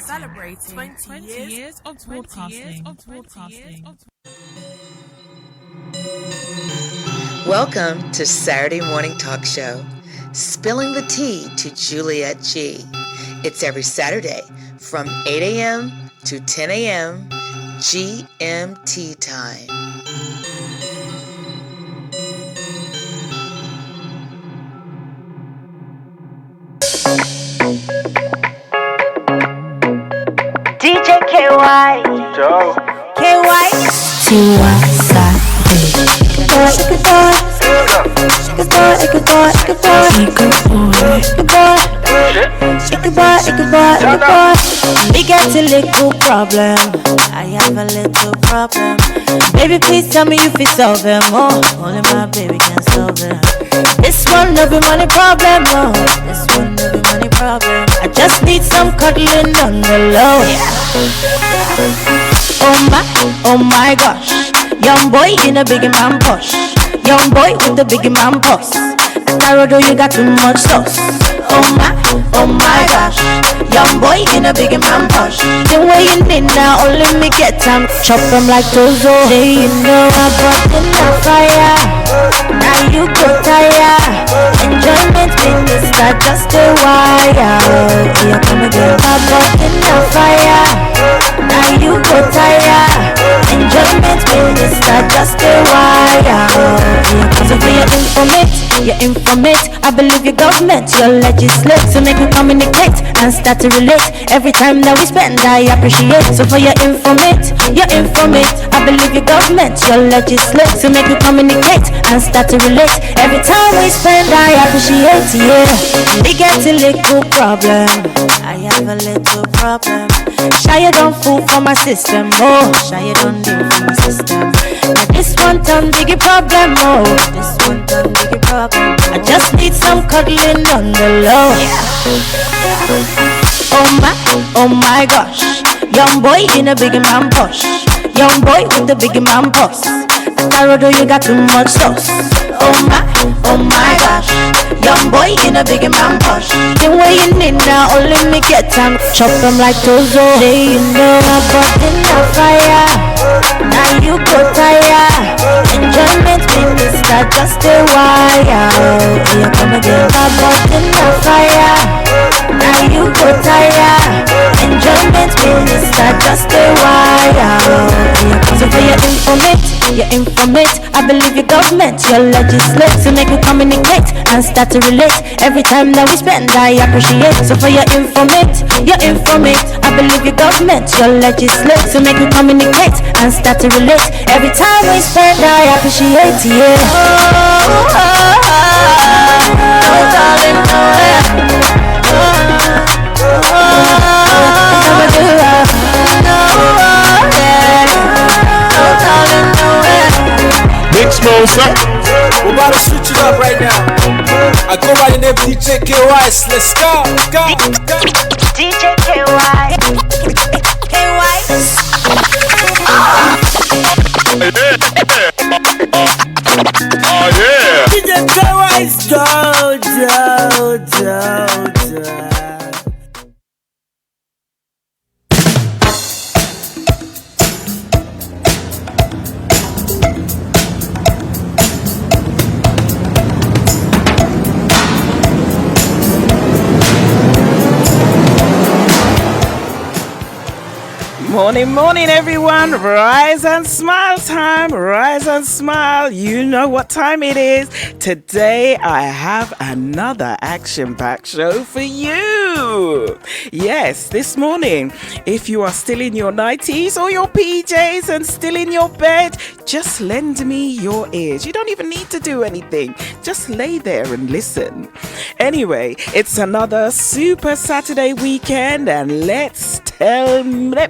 Celebrating 20 years of broadcasting. Welcome to Saturday Morning Talk Show, Spilling the Tea to Juliet G. It's every Saturday from 8 a.m. to 10 a.m. GMT time. DJ KY. Joe. KY. Tiwa Savage. We got a little problem. I have a little problem. Baby, please tell me if it's solve them. Oh, only my baby can solve them. This one no be money problem. Oh, this one no be money problem. I just need some cuddling on the low. Oh my gosh. Young boy in a big man push. Young boy with the big man pulse. Tarodo, you got too much sauce. Oh my gosh. Young boy in a big man push. The way you need now, only me get time. Chop them like Tozo. Hey, you know I brought in the fire. Now you go tire. Enjoyment minister, just a wire. Here come again. I brought in the fire. Now you go tire. Enjoyment minister, just a wire. So for your informate, I believe your government, your legislate. So make me communicate and start to relate. Every time that we spend, I appreciate. So for your informate, I believe your government, your legislate. So make me communicate and start to relate. Every time we spend, I appreciate, yeah. We get a little problem. I have a little problem. Shy, you don't fool for my system. Oh, shy, you don't deal for my system. Now this one time biggie problem. Oh, this one time biggie problem. I just need some cuddling on the low. Oh my gosh. Young boy in a big man push. Young boy with the big man pulse. Tarodo, you got too much sauce. Oh my gosh. Young boy in a big man push. The way you need now, only me get time. Chop them like Tozo. Hey, you know I brought in the fire. Now you go tire. Enjoyment minister, just a wire. Here come again. I brought in the fire. Now you go tire. Enjoyment minister, just a wire. So for your informate, I believe your government, your legislate. So make me communicate and start to relate. Every time that we spend, I appreciate. So for your informate, I believe your government, your legislate. So make me communicate and start to relate. Every time we spend, I appreciate, yeah. No darling, no way. Never do that. No, yeah. No darling, no way. Big Smoke, sir. We're about to switch it up right now. I go by the name DJ KY. Let's go. DJ KY. Oh yeah. DJ KY's do. Morning, everyone. Rise and smile time. Rise and smile. You know what time it is. Today, I have another action-packed show for you. Yes, this morning, if you are still in your 90s or your PJs and still in your bed, just lend me your ears. You don't even need to do anything. Just lay there and listen. Anyway, it's another Super Saturday weekend, and let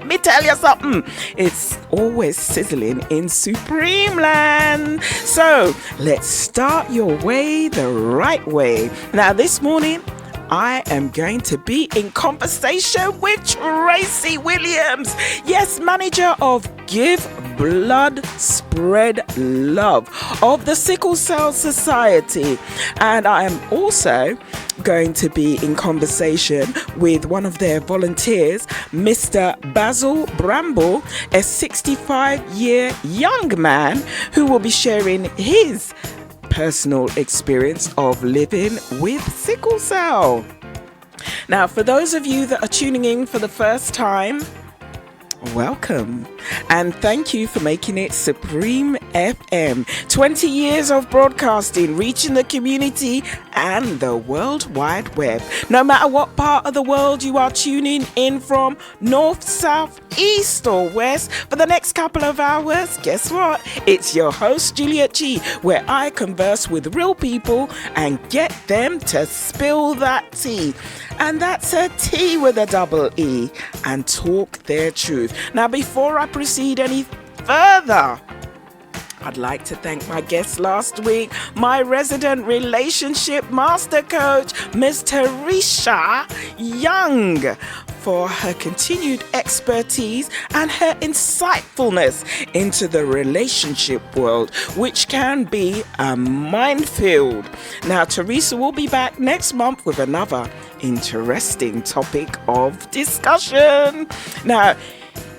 me tell you something. It's always sizzling in Supreme Land. So let's start your way the right way. Now this morning, I am going to be in conversation with Tracy Williams, yes, manager of Give Blood Spread Love of the Sickle Cell Society, and I am also going to be in conversation with one of their volunteers, Mr. Basil Bramble, a 65-year young man who will be sharing his personal experience of living with sickle cell. Now, for those of you that are tuning in for the first time, welcome, and thank you for making it Supreme FM. 20 years of broadcasting, reaching the community and the World Wide Web. No matter what part of the world you are tuning in from, north, south, east or west, for the next couple of hours, guess what? It's your host, Juliet G, where I converse with real people and get them to spill that tea. And that's a T with a double E, and talk their truth. Now, before I proceed any further, I'd like to thank my guest last week, my resident relationship master coach, Miss Teresa Young, for her continued expertise and her insightfulness into the relationship world, which can be a minefield. Now, Teresa will be back next month with another interesting topic of discussion. Now,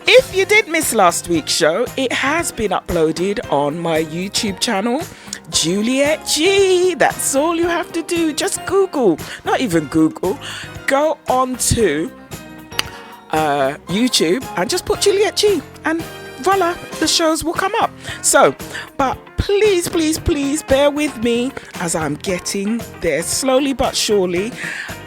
if you did miss last week's show, it has been uploaded on my YouTube channel, Juliet G. That's all you have to do. Just Google, not even Google, go on to YouTube and just put Juliet G, and voila, the shows will come up. So, but please bear with me as I'm getting there slowly but surely,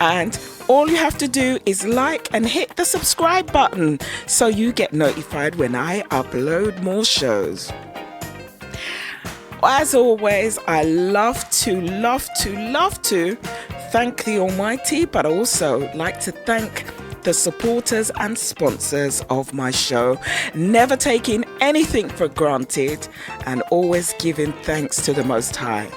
and all you have to do is like and hit the subscribe button so you get notified when I upload more shows. As always, I love to thank the Almighty, but I also like to thank the supporters and sponsors of my show, never taking anything for granted and always giving thanks to the Most High.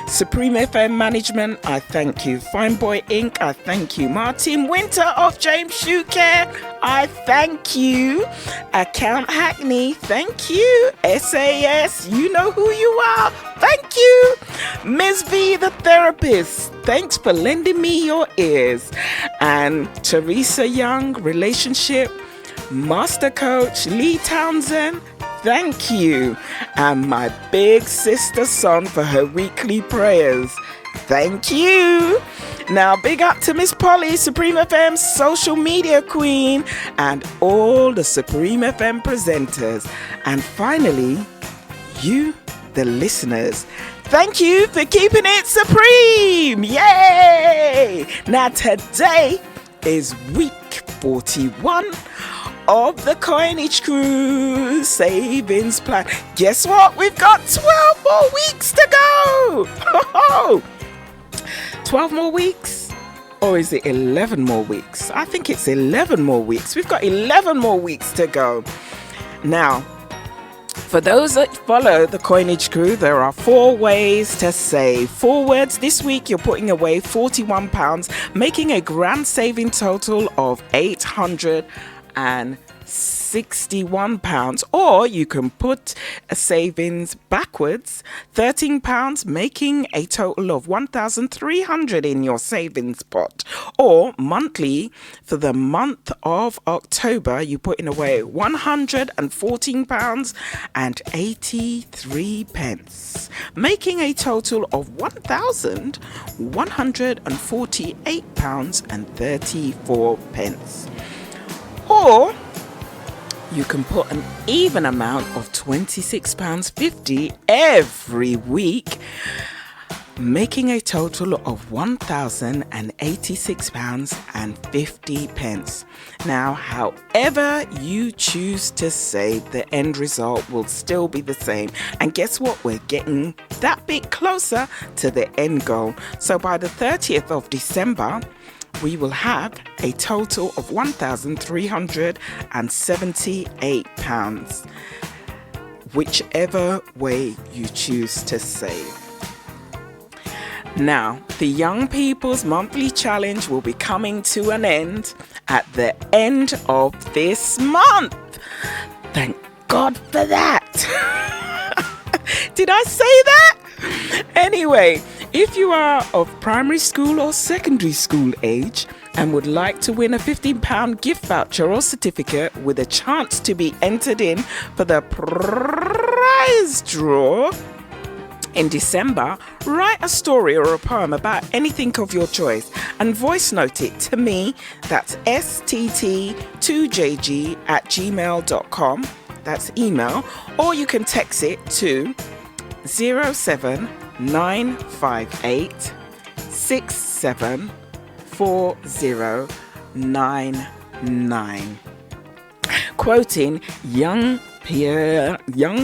Supreme FM Management, I thank you. Fine Boy Inc., I thank you. Martin Winter of James Shoe Care, I thank you. Account Hackney, thank you. SAS, you know who you are, thank you. Ms. V, the therapist, thanks for lending me your ears. And Teresa Young, relationship master coach, Lee Townsend, thank you. And my big sister Son for her weekly prayers, thank you. Now, big up to Miss Polly, Supreme FM's social media queen, and all the Supreme FM presenters. And finally, you, the listeners, thank you for keeping it supreme. Yay! Now, today is week 41 of the Coinage Cruise Savings Plan. Guess what? We've got 12 more weeks to go. 12 more weeks? Or is it 11 more weeks? I think it's 11 more weeks. We've got 11 more weeks to go. Now, for those that follow the Coinage Crew, there are 4 ways to save. 4 words this week, you're putting away £41, making a grand saving total of £861, or you can put a savings backwards, £13, making a total of £1,300 in your savings pot, or monthly for the month of October, you put in away £114.83, making a total of £1,148.34. Or you can put an even amount of £26.50 every week, making a total of £1,086.50. Now, however you choose to save, the end result will still be the same. And guess what? We're getting that bit closer to the end goal. So by the 30th of December, we will have a total of £1,378, whichever way you choose to save. Now, the Young People's Monthly Challenge will be coming to an end at the end of this month. Thank God for that. Did I say that? Anyway, If you are of primary school or secondary school age and would like to win a £15 gift voucher or certificate with a chance to be entered in for the prize draw in December, write a story or a poem about anything of your choice and voice note it to me. That's stt2jg@gmail.com. That's email. Or you can text it to 07958 674099. Quoting Young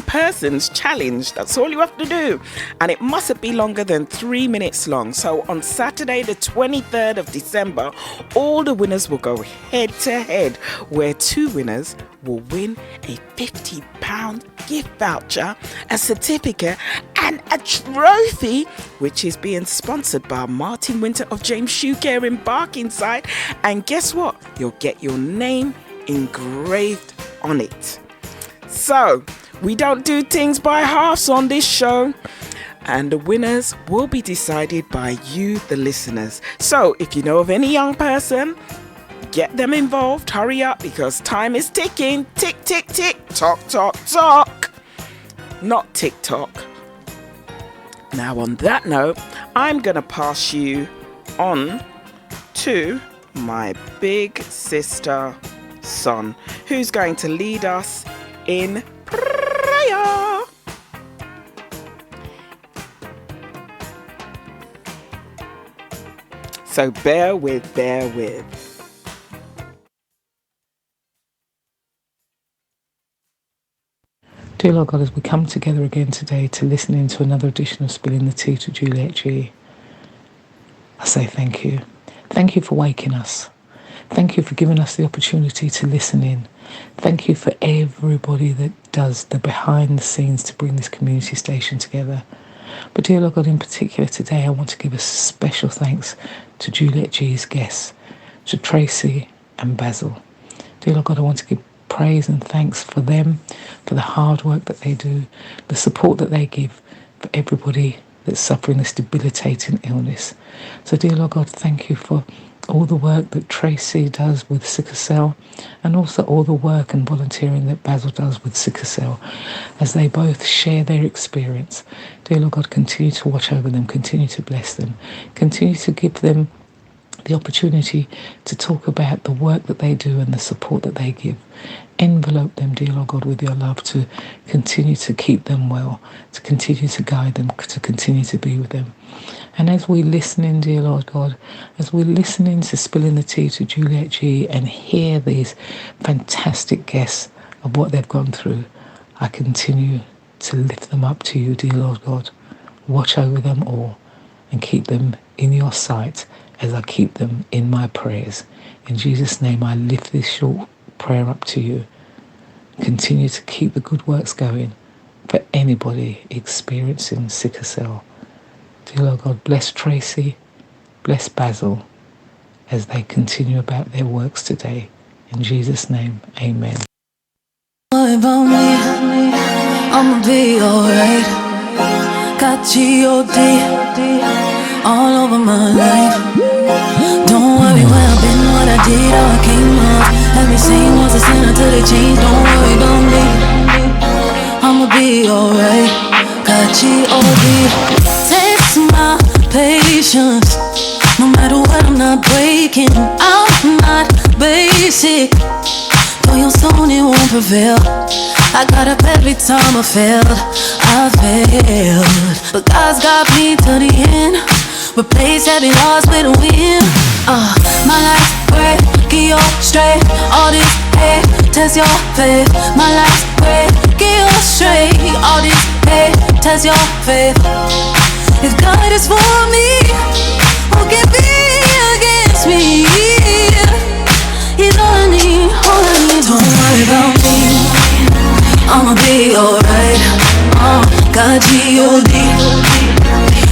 Person's Challenge. That's all you have to do. And it mustn't be longer than 3 minutes long. So on Saturday, the 23rd of December, all the winners will go head to head, where 2 winners will win a £50 gift voucher, a certificate, and a trophy, which is being sponsored by Martin Winter of James Shoe Care in Barkingside. And guess what? You'll get your name engraved on it. So, we don't do things by halves on this show, and the winners will be decided by you, the listeners. So, if you know of any young person, get them involved. Hurry up, because time is ticking. Tick, tick, tick. Tock, tock, tock. Not TikTok. Now, on that note, I'm going to pass you on to my big sister, Son, who's going to lead us in prayer. So bear with. Dear Lord God, as we come together again today to listen into another edition of Spilling the Tea to Juliet G, I say thank you. Thank you for waking us. Thank you for giving us the opportunity to listen in. Thank you for everybody that does the behind the scenes to bring this community station together. But dear Lord God, in particular today, I want to give a special thanks to Juliet G's guests, to Tracy and Basil. Dear Lord God, I want to give praise and thanks for them, for the hard work that they do, the support that they give for everybody that's suffering this debilitating illness. So dear Lord God, thank you for all the work that Tracy does with Sickle Cell, and also all the work and volunteering that Basil does with Sickle Cell, as they both share their experience. Dear Lord God, continue to watch over them, continue to bless them, continue to give them the opportunity to talk about the work that they do and the support that they give. Envelope them, dear Lord God, with your love, to continue to keep them well, to continue to guide them, to continue to be with them. And as we listen in, dear Lord God, as we listen in to Spilling the Tea to Juliet G and hear these fantastic guests of what they've gone through, I continue to lift them up to you, dear Lord God. Watch over them all and keep them in your sight as I keep them in my prayers. In Jesus' name, I lift this short prayer up to you. Continue to keep the good works going for anybody experiencing sickle cell. Dear Lord God, bless Tracy, bless Basil as they continue about their works today. In Jesus' name, amen. Worry about me, I'ma be alright. Got G.O.D. all over my life. Don't worry where I've been, what I did, how I came up. Every scene was a sin until they changed. Don't worry about me, I'ma be alright. Got G.O.D. Test my patience. No matter what, I'm not breaking. I'm not basic. Though your stone, it won't prevail. I got up every time I failed. But God's got me to the end. Replace heavy loss with a win. My life's great, get your straight. All this hate, test your faith. My life's great, get your straight. All this hate, test your faith. If God is for me, who can be against me? He's all I need, all I need. Don't worry about me, I'ma be alright. Got G.O.D.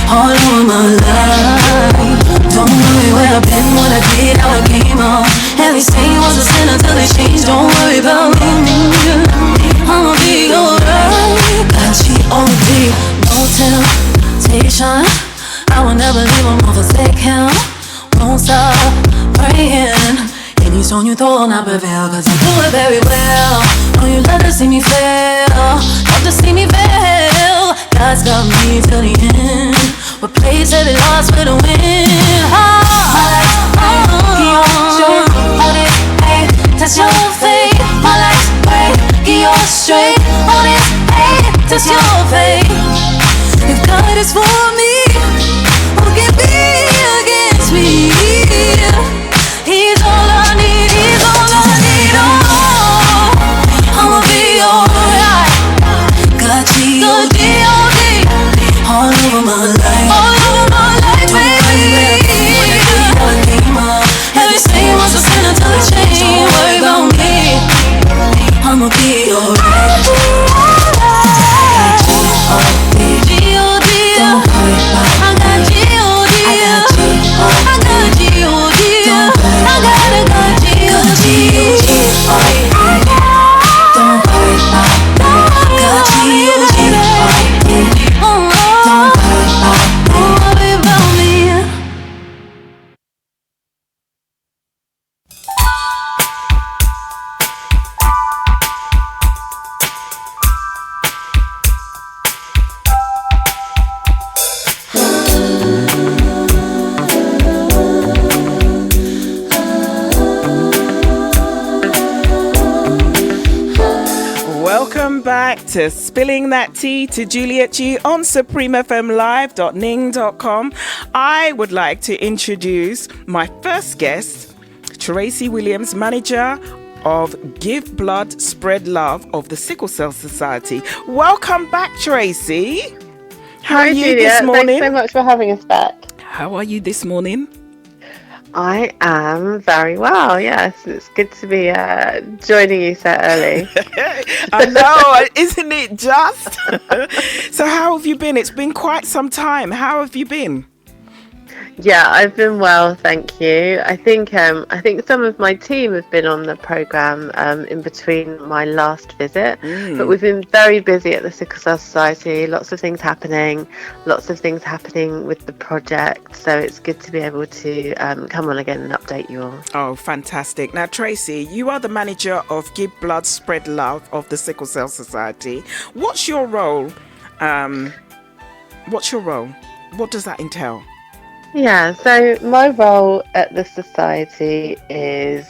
all over my life. Don't worry where I've been, what I did, how I came out. Every scene was a sin until they changed. Don't worry about me, I'ma be alright. Got G.O.D. no temptation. I will will never leave him or forsake him. Won't stop praying. Any stone you throw will not prevail, cause I do it very well. Know you love to see me fail, love to see me fail. God's got me till the end. Replace every loss with a win. Test your faith, my life's great. Get yours straight, on it, hey, test your faith. If God is for me, who can be against me? He's all I need, he's all I need, oh, I'ma be alright. Got G.O.D. all over my life, baby. Every single one's a sinner till the change. Worry about me, I'ma be alright. G.O.D. Don't worry about me. I got G.O.D. I got G.O.D. I got G.O.D. Don't worry about me. Got G.O.D. Don't worry about me. Welcome back to Spilling That Tea to Juliet G on supremefmlive.ning.com. I would like to introduce my first guest, Tracy Williams, manager of Give Blood, Spread Love of the Sickle Cell Society. Welcome back, Tracy. How are you Juliet. this morning? Thanks so much for having us back. How are you this morning? I am very well, yes. It's good to be joining you so early. I know, isn't it just? So how have you been? It's been quite some time. How have you been? Yeah, I've been well, thank you. I think some of my team have been on the programme in between my last visit, but we've been very busy at the Sickle Cell Society, lots of things happening with the project, so it's good to be able to come on again and update you all. Oh, fantastic. Now, Tracy, you are the manager of Give Blood, Spread Love of the Sickle Cell Society. What's your role? What does that entail? Yeah, so my role at the Society is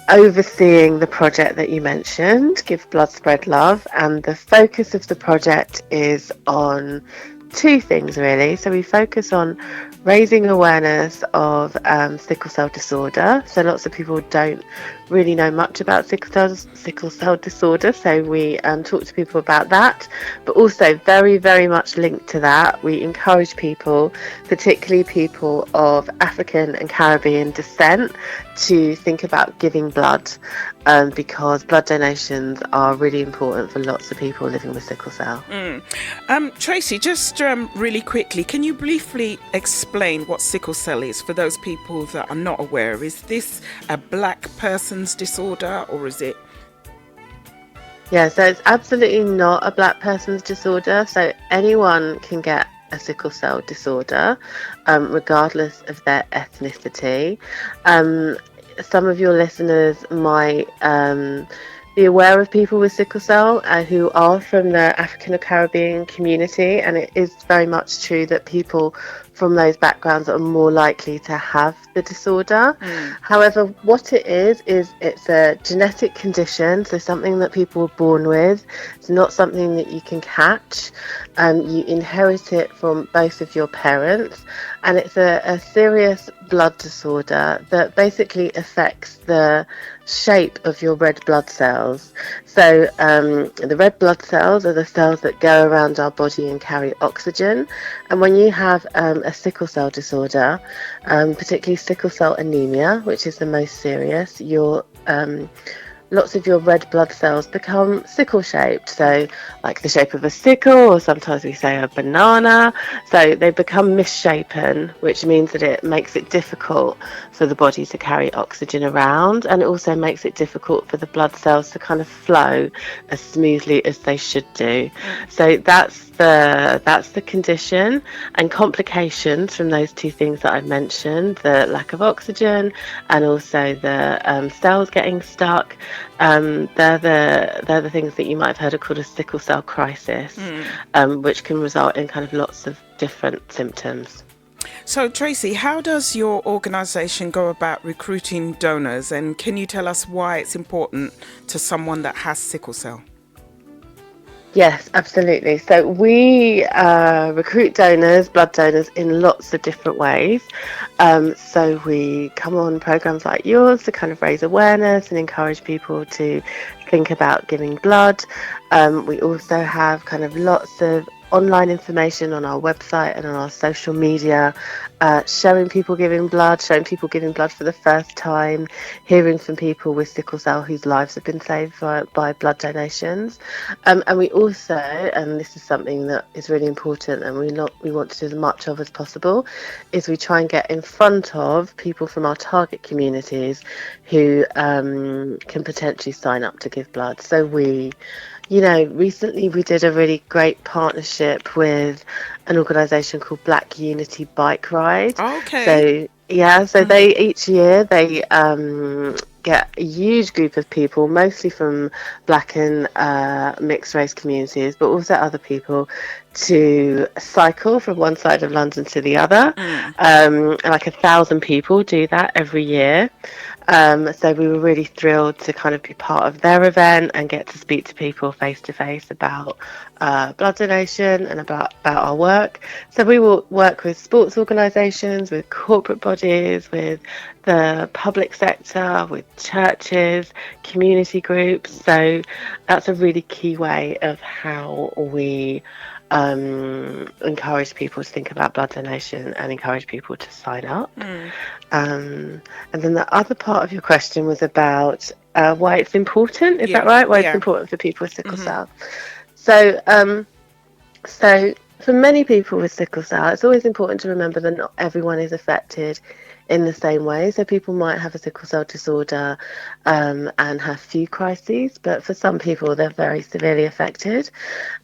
overseeing the project that you mentioned, Give Blood, Spread Love, and the focus of the project is on two things really. So we focus on raising awareness of sickle cell disorder. So lots of people don't really know much about sickle cell disorder, so we talk to people about that. But also very, very much linked to that, we encourage people, particularly people of African and Caribbean descent, to think about giving blood, because blood donations are really important for lots of people living with sickle cell. Tracy, just really quickly, can you briefly explain what sickle cell is for those people that are not aware? Is this a black person's disorder, or is it? Yeah, so it's absolutely not a black person's disorder. So anyone can get a sickle cell disorder, regardless of their ethnicity. Some of your listeners might be aware of people with sickle cell who are from the African or Caribbean community, and it is very much true that people from those backgrounds are more likely to have the disorder. However, what it is it's a genetic condition, so something that people are born with. It's not something that you can catch. You inherit it from both of your parents, and it's a serious blood disorder that basically affects the shape of your red blood cells. So the red blood cells are the cells that go around our body and carry oxygen, and when you have a sickle cell disorder, particularly sickle cell anemia, which is the most serious, lots of your red blood cells become sickle shaped, so like the shape of a sickle, or sometimes we say a banana. So they become misshapen, which means that it makes it difficult for the body to carry oxygen around, and it also makes it difficult for the blood cells to kind of flow as smoothly as they should do. So that's the condition, and complications from those two things that I mentioned, the lack of oxygen and also the cells getting stuck. They're the things that you might have heard of called a sickle cell crisis, which can result in kind of lots of different symptoms. So, Tracy, how does your organisation go about recruiting donors, and can you tell us why it's important to someone that has sickle cell? Yes, absolutely. So we recruit donors, blood donors, in lots of different ways. So we come on programs like yours to kind of raise awareness and encourage people to think about giving blood. We also have kind of lots of online information on our website and on our social media, showing people giving blood for the first time, hearing from people with sickle cell whose lives have been saved by blood donations. And we also, and this is something that is really important and we want to do as much of as possible, is we try and get in front of people from our target communities who can potentially sign up to give blood. So recently we did a really great partnership with an organisation called Black Unity Bike Ride. Okay. So they each year they get a huge group of people, mostly from Black and mixed race communities, but also other people, to cycle from one side of London to the other. Like 1,000 people do that every year. So we were really thrilled to kind of be part of their event and get to speak to people face to face about blood donation and about our work. So we will work with sports organisations, with corporate bodies, with the public sector, with churches, community groups. So that's a really key way of how we encourage people to think about blood donation and encourage people to sign up. And then the other part of your question was about why it's important. Is that right? Why it's important for people with sickle cell. So for many people with sickle cell, it's always important to remember that not everyone is affected in the same way. So people might have a sickle cell disorder and have few crises, but for some people they're very severely affected.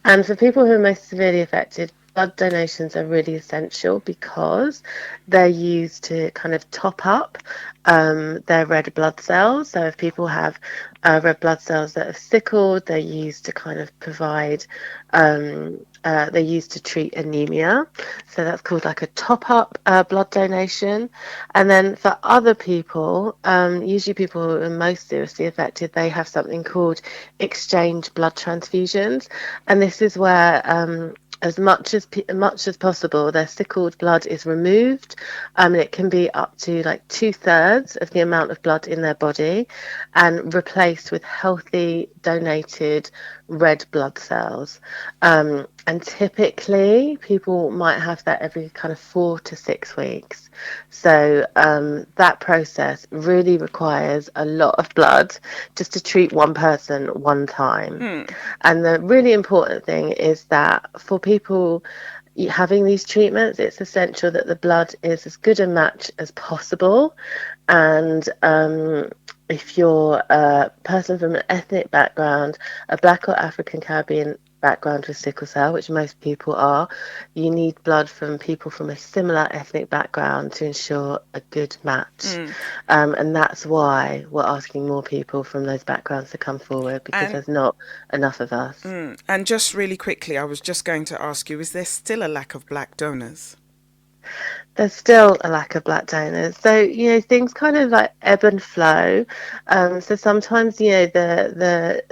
And for people who are most severely affected, blood donations are really essential because they're used to kind of top up their red blood cells. So if people have red blood cells that are sickled, they're used to kind of provide, they're used to treat anemia. So that's called like a top up blood donation. And then for other people, usually people who are most seriously affected, they have something called exchange blood transfusions. And this is where as much as possible, their sickled blood is removed, and it can be up to like 2/3 of the amount of blood in their body, and replaced with healthy donated red blood cells. And typically, people might have that every kind of 4 to 6 weeks. So that process really requires a lot of blood just to treat one person one time. And the really important thing is that for people having these treatments, it's essential that the blood is as good a match as possible. And if you're a person from an ethnic background, a Black or African Caribbean background with sickle cell, which most people are, you need blood from people from a similar ethnic background to ensure a good match. And that's why we're asking more people from those backgrounds to come forward, because there's not enough of us. And just really quickly, I was just going to ask you, is there still a lack of Black donors? There's still a lack of Black donors. So, things kind of like ebb and flow. So sometimes, the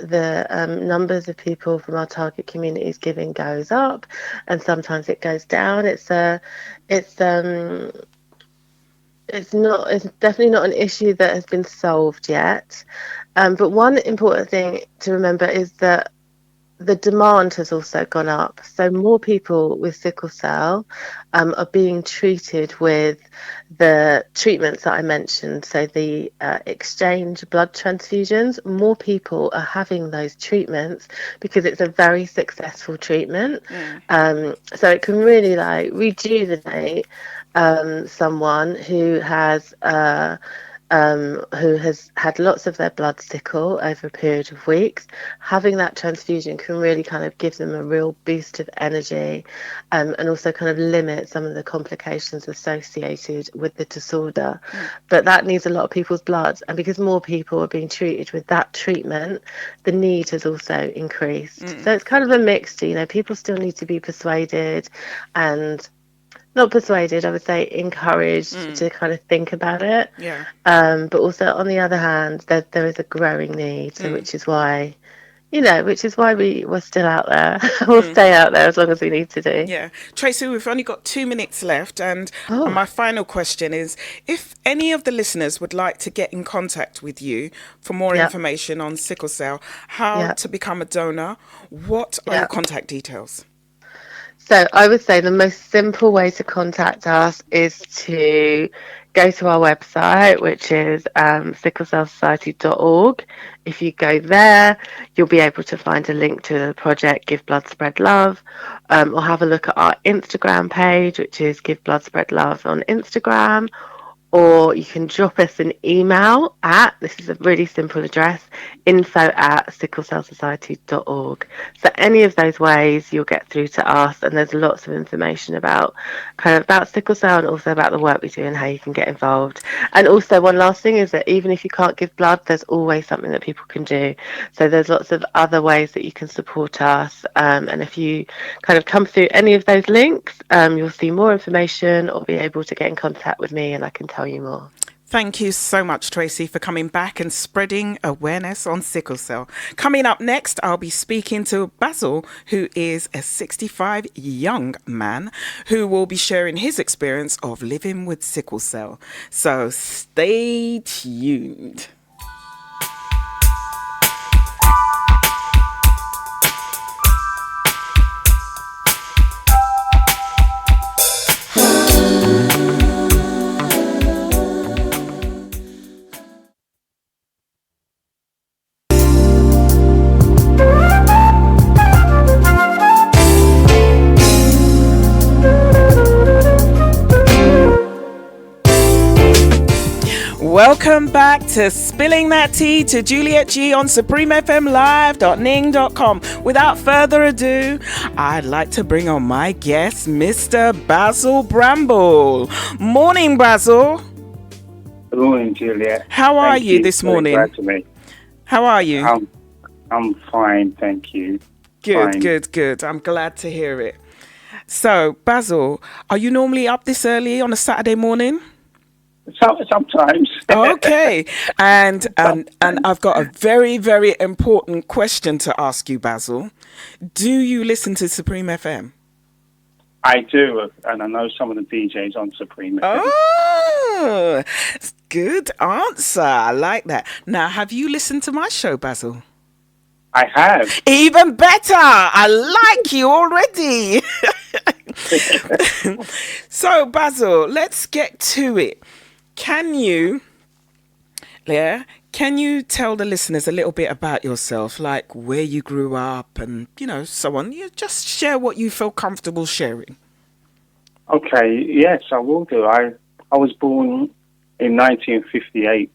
numbers of people from our target communities giving goes up, and sometimes it goes down. It's definitely not an issue that has been solved yet. But one important thing to remember is that the demand has also gone up. So more people with sickle cell are being treated with the treatments that I mentioned. So the exchange blood transfusions, more people are having those treatments because it's a very successful treatment. So it can really like rejuvenate someone who has who has had lots of their blood sickle over a period of weeks. Having that transfusion can really kind of give them a real boost of energy, and also kind of limit some of the complications associated with the disorder. But that needs a lot of people's blood, and because more people are being treated with that treatment, the need has also increased. So it's kind of a mixture, people still need to be persuaded and not persuaded, I would say encouraged to kind of think about it. Yeah. But also on the other hand, there is a growing need, so which is why we're still out there. We'll stay out there as long as we need to do. Yeah. Tracy, we've only got 2 minutes left. And Oh. my final question is, if any of the listeners would like to get in contact with you for more information on sickle cell, how to become a donor, what are your contact details? So I would say the most simple way to contact us is to go to our website, which is sicklecellsociety.org. If you go there, you'll be able to find a link to the project Give Blood Spread Love, or have a look at our Instagram page, which is Give Blood Spread Love on Instagram. Or you can drop us an email this is a really simple address, info@sicklecellsociety.org. So any of those ways you'll get through to us, and there's lots of information about sickle cell and also about the work we do and how you can get involved. And also one last thing is that even if you can't give blood, there's always something that people can do. So there's lots of other ways that you can support us. And if you kind of come through any of those links, you'll see more information or be able to get in contact with me, and I can tell you more. Thank you so much, Tracy, for coming back and spreading awareness on sickle cell. Coming up next, I'll be speaking to Basil, who is a 65 young man who will be sharing his experience of living with sickle cell. So stay tuned. Welcome back to Spilling That Tea to Juliet G on supremefmlive.ning.com. Without further ado, I'd like to bring on my guest, Mr. Basil Bramble. Morning, Basil. Good morning, Juliet. How are you this morning? Glad to meet. How are you? I'm fine, thank you. Good, Fine. good. I'm glad to hear it. So, Basil, are you normally up this early on a Saturday morning? Sometimes. Okay. And I've got a very, very important question to ask you, Basil. Do you listen to Supreme FM? I do, and I know some of the DJs on Supreme. Oh, good answer. I like that. Now, have you listened to my show, Basil? I have. Even better. I like you already. So, Basil, let's get to it. Can you tell the listeners a little bit about yourself, like where you grew up and, so on? You just share what you feel comfortable sharing. Okay, yes, I will do. I was born in 1958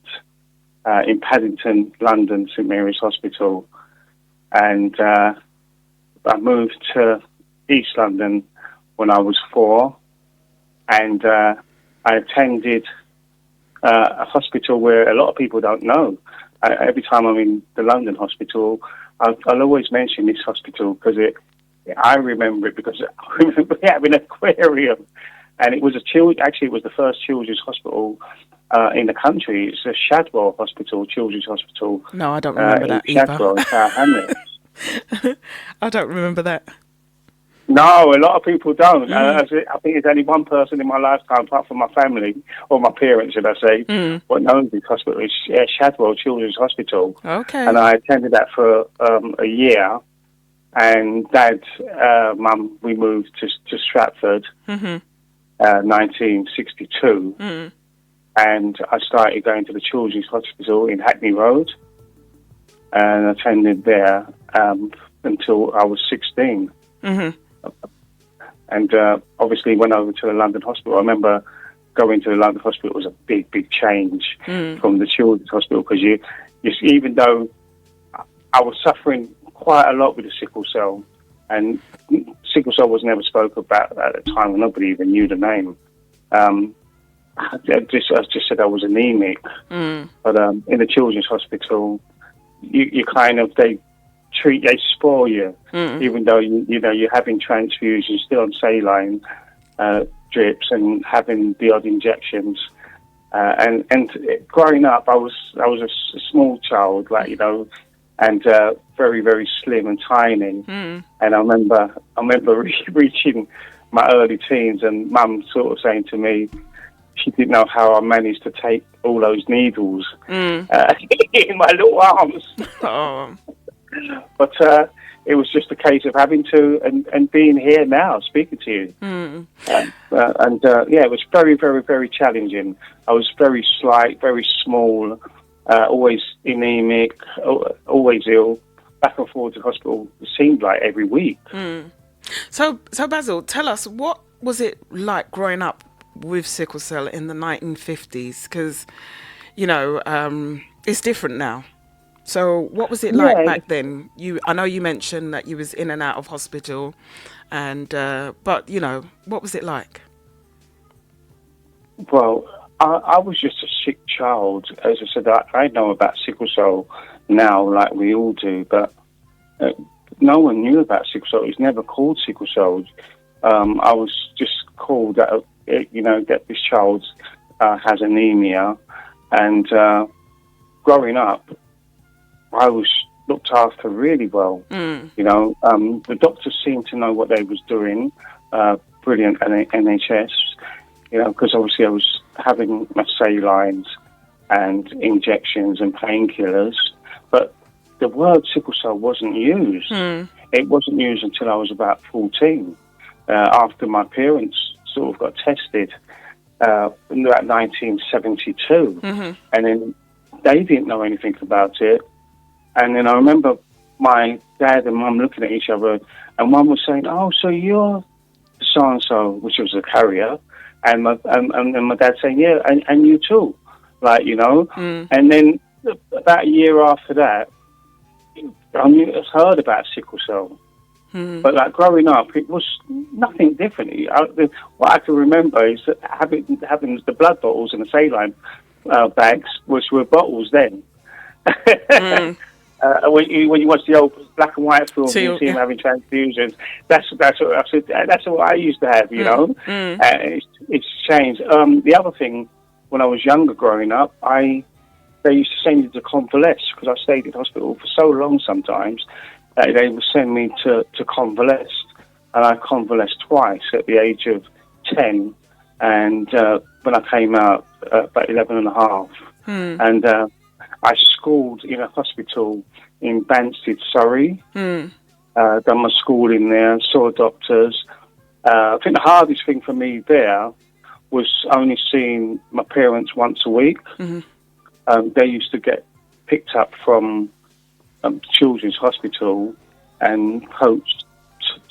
in Paddington, London, St Mary's Hospital. And I moved to East London when I was 4. And I attended a hospital where a lot of people don't know. Every time I'm in the London hospital, I'll always mention this hospital because I remember it because I remember having an aquarium, and it was it was the first children's hospital in the country. It's a Shadwell Hospital, Children's Hospital. No, I don't remember that either. Shadwell, in Tower Hamlets. I don't remember that. No, a lot of people don't. I think there's only one person in my lifetime, apart from my family, or my parents, should I say, what knows this hospital. It's Shadwell Children's Hospital. Okay. And I attended that for a year. And Dad, Mum, we moved to Stratford, 1962. And I started going to the Children's Hospital in Hackney Road. And attended there until I was 16. And obviously went over to the London hospital. I remember going to the London hospital was a big change from the children's hospital, because you even though I was suffering quite a lot with the sickle cell, and sickle cell was never spoke about at the time, and nobody even knew the name. I just said I was anemic, but in the children's hospital, you kind of they spoil you, even though you're having transfusions, still on saline drips and having the odd injections. And growing up, I was a small child, and very, very slim and tiny. And I remember reaching my early teens, and Mum sort of saying to me, she didn't know how I managed to take all those needles in my little arms. Oh. But it was just a case of having to, and being here now, speaking to you. It was very, very, very challenging. I was very slight, very small, always anemic, always ill, back and forth to hospital, it seemed like every week. So Basil, tell us, what was it like growing up with sickle cell in the 1950s? Because, it's different now. So what was it like back then? I know you mentioned that you was in and out of hospital, and but what was it like? Well, I was just a sick child. As I said, I know about sickle cell now, like we all do, but no one knew about sickle cell. It was never called sickle cell. I was just called that that this child has anemia, and growing up, I was looked after really well. The doctors seemed to know what they was doing. Brilliant NHS, because obviously I was having my salines and injections and painkillers, but the word sickle cell wasn't used. It wasn't used until I was about 14, after my parents sort of got tested in about 1972, and then they didn't know anything about it. And then I remember my dad and Mum looking at each other, and one was saying, "Oh, so you're so-and-so," which was a carrier, and my dad saying, "Yeah, and you too," And then about a year after that, I heard about sickle cell. But growing up, it was nothing different. What I can remember is that having the blood bottles and the saline bags, which were bottles then. When you watch the old black and white films, you see him having transfusions. That's what I said. That's what I used to have, It's changed. The other thing, when I was younger, growing up, they used to send you to convalesce, because I stayed in hospital for so long. Sometimes they would send me to convalesce, and I convalesced twice at the age of 10, and when I came out about 11 and a half, and I schooled in a hospital in Banstead, Surrey. Done my schooling there, saw doctors. I think the hardest thing for me there was only seeing my parents once a week. They used to get picked up from Children's Hospital and coached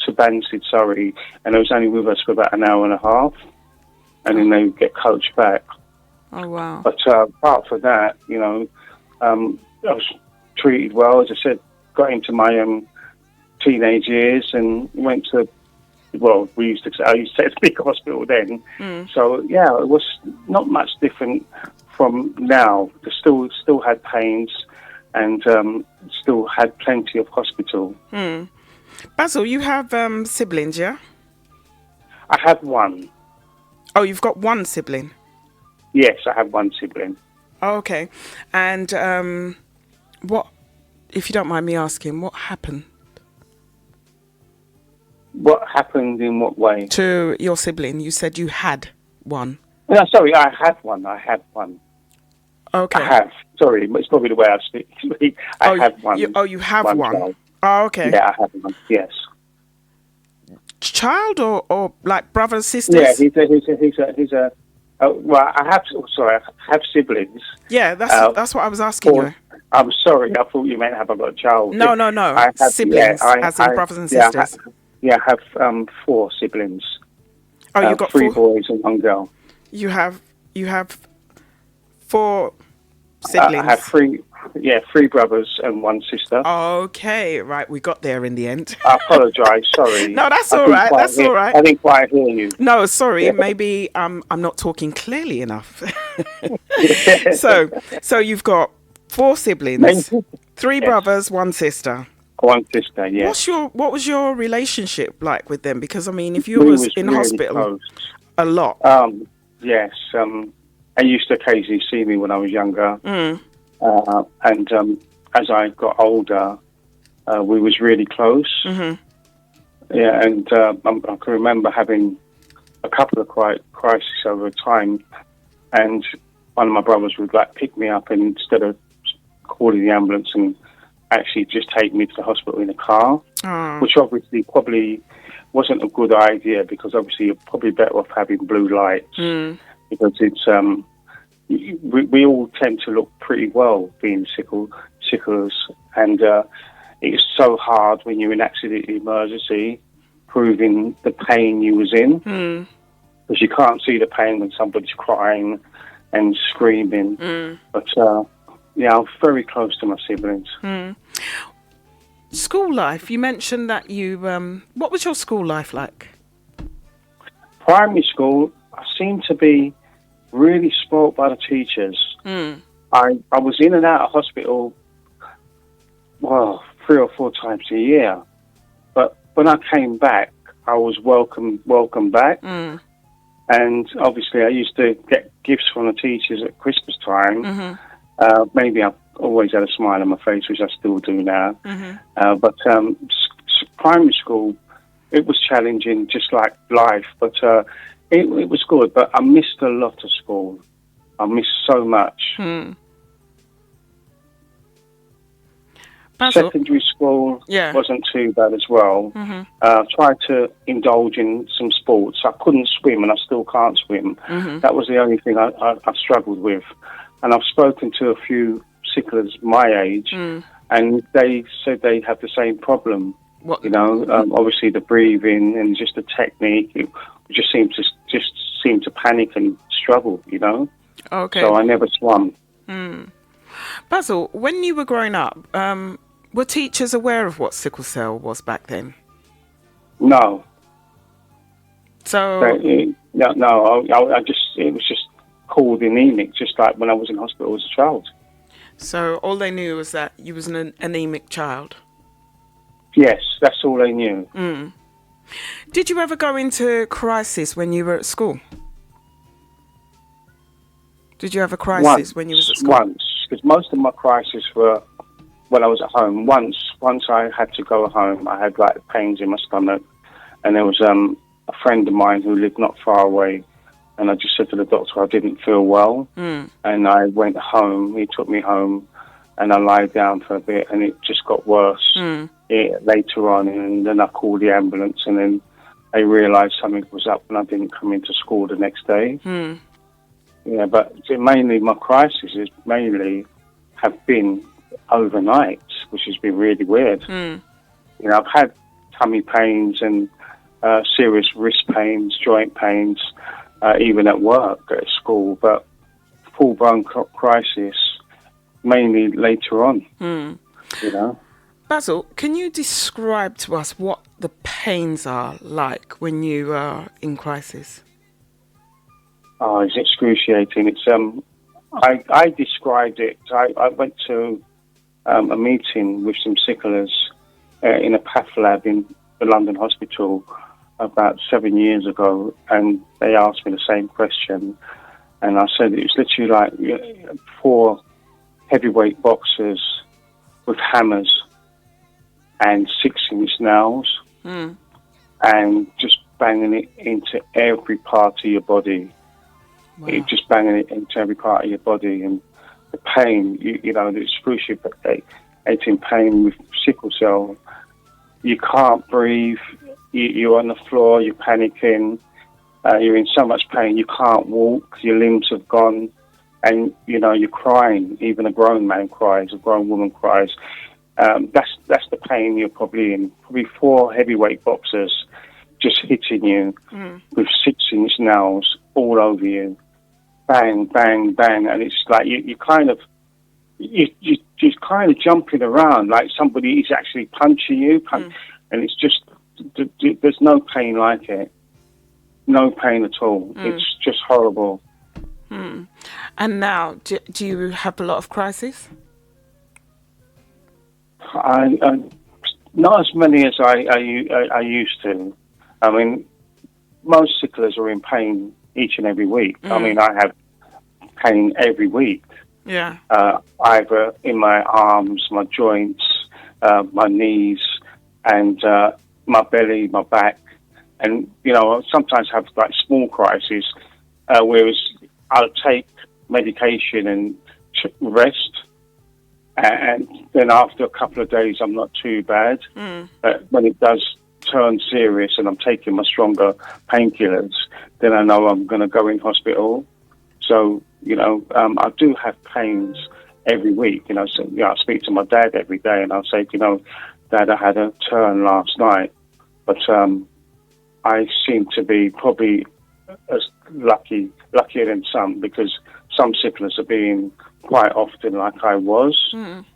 to Banstead, Surrey, and they was only with us for about an hour and a half, and then they would get coached back. Oh, wow. But apart from that, I was treated well. As I said, got into my teenage years and went to, I used to say it's a big hospital then. So, yeah, it was not much different from now. Still had pains and still had plenty of hospital. Basil, you have siblings, yeah? I have one. Oh, you've got one sibling? Yes, I have one sibling. Oh, okay. And what, if you don't mind me asking, what happened? What happened in what way? To your sibling. You said you had one. No, sorry, I had one. Okay. I have. Sorry, it's probably the way I speak. I have one. You have one. Child. Oh, okay. Yeah, I have one. Yes. Child or like brothers, sisters? Yeah, he's a. Well, I have siblings. Yeah, that's what I was asking you. I'm sorry, I thought you meant have I got a child? No. I have siblings, as in brothers and sisters. I have 4 siblings. Oh, you've got 3 4 boys and 1 girl. You have 4 siblings. I have 3 brothers and 1 sister. Okay, right. We got there in the end. I apologise. Sorry. No, that's all right. That's all right. I didn't quite hear you. No, sorry. Yeah. Maybe I'm not talking clearly enough. So you've got 4 siblings, 3 brothers, 1 sister. 1 sister. Yeah. What was your relationship like with them? Because I mean, if you We was was in really hospital close. a lot. Yes. I used to occasionally see me when I was younger, and as I got older, we was really close. Mm-hmm. Yeah, and I can remember having a couple of crises over time, and one of my brothers would like pick me up, and instead of calling the ambulance and actually just take me to the hospital in a car, which obviously probably wasn't a good idea, because obviously you're probably better off having blue lights, because it's we all tend to look pretty well being sicklers, and it's so hard when you're in accident emergency proving the pain you was in, because you can't see the pain when somebody's crying and screaming. But yeah, I'm very close to my siblings. School life. You mentioned that you. What was your school life like? Primary school, I seemed to be really spoilt by the teachers. I was in and out of hospital, well, 3 or 4 times a year. But when I came back, I was welcome back. And obviously, I used to get gifts from the teachers at Christmas time. Maybe I've always had a smile on my face, which I still do now. But primary school, it was challenging, just like life. But it was good. But I missed a lot of school. I missed so much. Basil? Secondary school wasn't too bad as well. Tried to indulge in some sports. I couldn't swim, and I still can't swim. That was the only thing I struggled with. And I've spoken to a few sicklers my age, and they said they have the same problem. What? You know, obviously the breathing and just the technique. It just seemed to panic and struggle. You know. Okay. So I never swam. Basil, when you were growing up, were teachers aware of what sickle cell was back then? No. So no. It was just called anemic, just like when I was in hospital as a child. So all they knew was that you was an anemic child? Yes, that's all they knew. Did you ever go into crisis when you were at school? Did you have a crisis when you was at school? Once, because most of my crises were when I was at home. Once I had to go home, I had like pains in my stomach, and there was a friend of mine who lived not far away, and I just said to the doctor I didn't feel well, and I went home. He took me home, and I lied down for a bit, and it just got worse later on, and then I called the ambulance, and then they realised something was up, and I didn't come into school the next day. Yeah, but mainly my crises have been overnight, which has been really weird. You know, I've had tummy pains and serious wrist pains, joint pains, even at work, at school, but full-blown crisis mainly later on, you know. Basil, can you describe to us what the pains are like when you are in crisis? Oh, it's excruciating. It's I described it. I went to a meeting with some sicklers in a path lab in the London hospital about 7 years ago, and they asked me the same question, and I said it was literally like 4 heavyweight boxers with hammers and 6-inch nails, and just banging it into every part of your body. Wow. It just banging it into every part of your body, and the pain, you know, the excruciating pain with sickle cell. You can't breathe. You're on the floor. You're panicking. You're in so much pain. You can't walk. Your limbs have gone, and you know you're crying. Even a grown man cries. A grown woman cries. That's the pain you're probably in. Probably 4 heavyweight boxers just hitting you with 6-inch nails all over you, bang, bang, bang, and it's like you kind of jumping around like somebody is actually punching you, and it's just there's no pain like it, no pain at all. It's just horrible. And now, do you have a lot of crises? I not as many as I used to. I mean, most sicklers are in pain each and every week. I mean, I have pain every week. Yeah. Either in my arms, my joints, my knees, and my belly, my back, and I sometimes have like small crises, whereas I'll take medication and rest. And then after a couple of days, I'm not too bad. But when it does turn serious and I'm taking my stronger painkillers, then I know I'm going to go in hospital. So, I do have pains every week. So, I speak to my dad every day and I'll say, Dad, I had a turn last night. But I seem to be probably as luckier than some, because some sicklers are being quite often like I was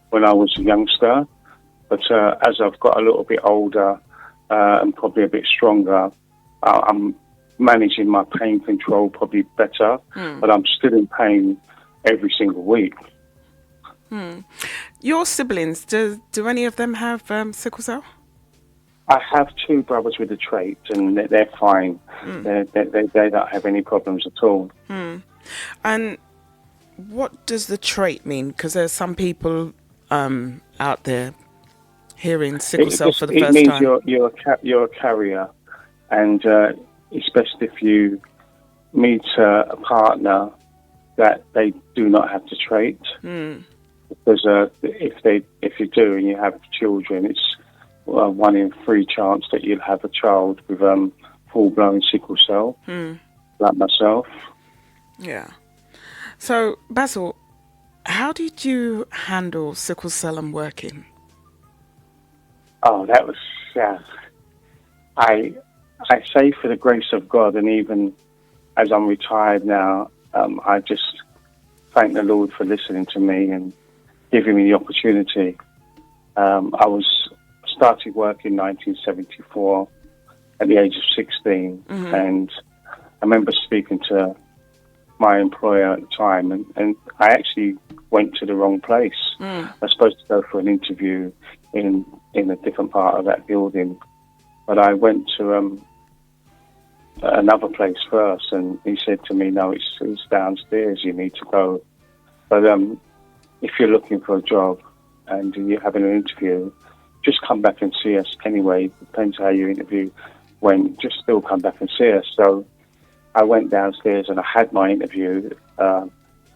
when I was a youngster. But as I've got a little bit older and probably a bit stronger, I'm managing my pain control probably better, but I'm still in pain every single week. Your siblings, do any of them have sickle cell? I have 2 brothers with the trait, and they're fine. They don't have any problems at all. And what does the trait mean? Because there's some people out there hearing sickle cell for the first time. It means you're a carrier, and it's best if you meet a partner that they do not have the trait. Because if you do and you have children, it's 1 in 3 chance that you'll have a child with full-blown sickle cell, like myself. Yeah. So, Basil, how did you handle sickle cell and working? Oh, that was, I say for the grace of God, and even as I'm retired now, I just thank the Lord for listening to me and giving me the opportunity. I started work in 1974 at the age of 16, and I remember speaking to my employer at the time, and I actually went to the wrong place. I was supposed to go for an interview in a different part of that building, but I went to another place first, and he said to me, no, it's downstairs, you need to go. But if you're looking for a job and you're having an interview, just come back and see us anyway. Depends how your interview went, just still come back and see us. So I went downstairs and I had my interview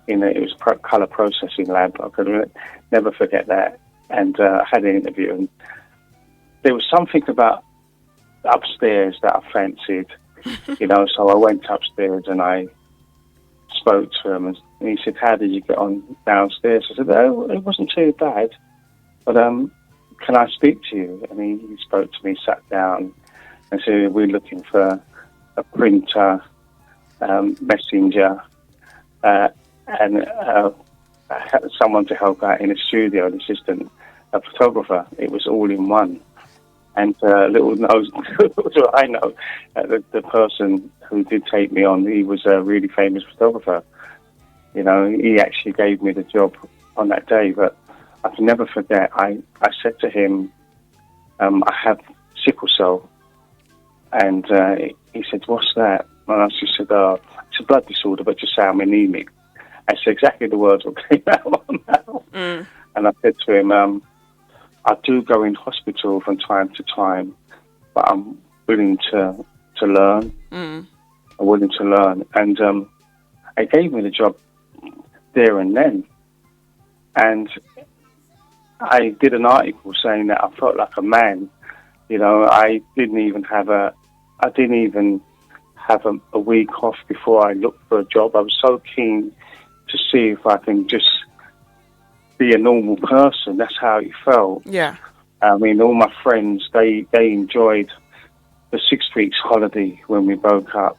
it was a colour processing lab. I could never forget that. And I had an interview, and there was something about upstairs that I fancied, so I went upstairs and I spoke to him, and he said, how did you get on downstairs? I said, oh, it wasn't too bad, but can I speak to you? And he spoke to me, sat down, and said, we're looking for a printer, messenger, and someone to help out in the studio, an assistant, a photographer. It was all in one. And little knows I know, the person who did take me on, he was a really famous photographer. He actually gave me the job on that day. But I can never forget, I said to him, I have sickle cell. And he said, what's that? And I just said, it's a blood disorder, but just say I'm anemic. That's exactly the words that came out of my mouth. And I said to him, I do go in hospital from time to time, but I'm willing to learn. I'm willing to learn. And they gave me the job there and then. And I did an article saying that I felt like a man. I didn't even have a week off before I looked for a job. I was so keen to see if I can just be a normal person. That's how it felt. Yeah. I mean, all my friends, they enjoyed the 6 weeks holiday when we broke up.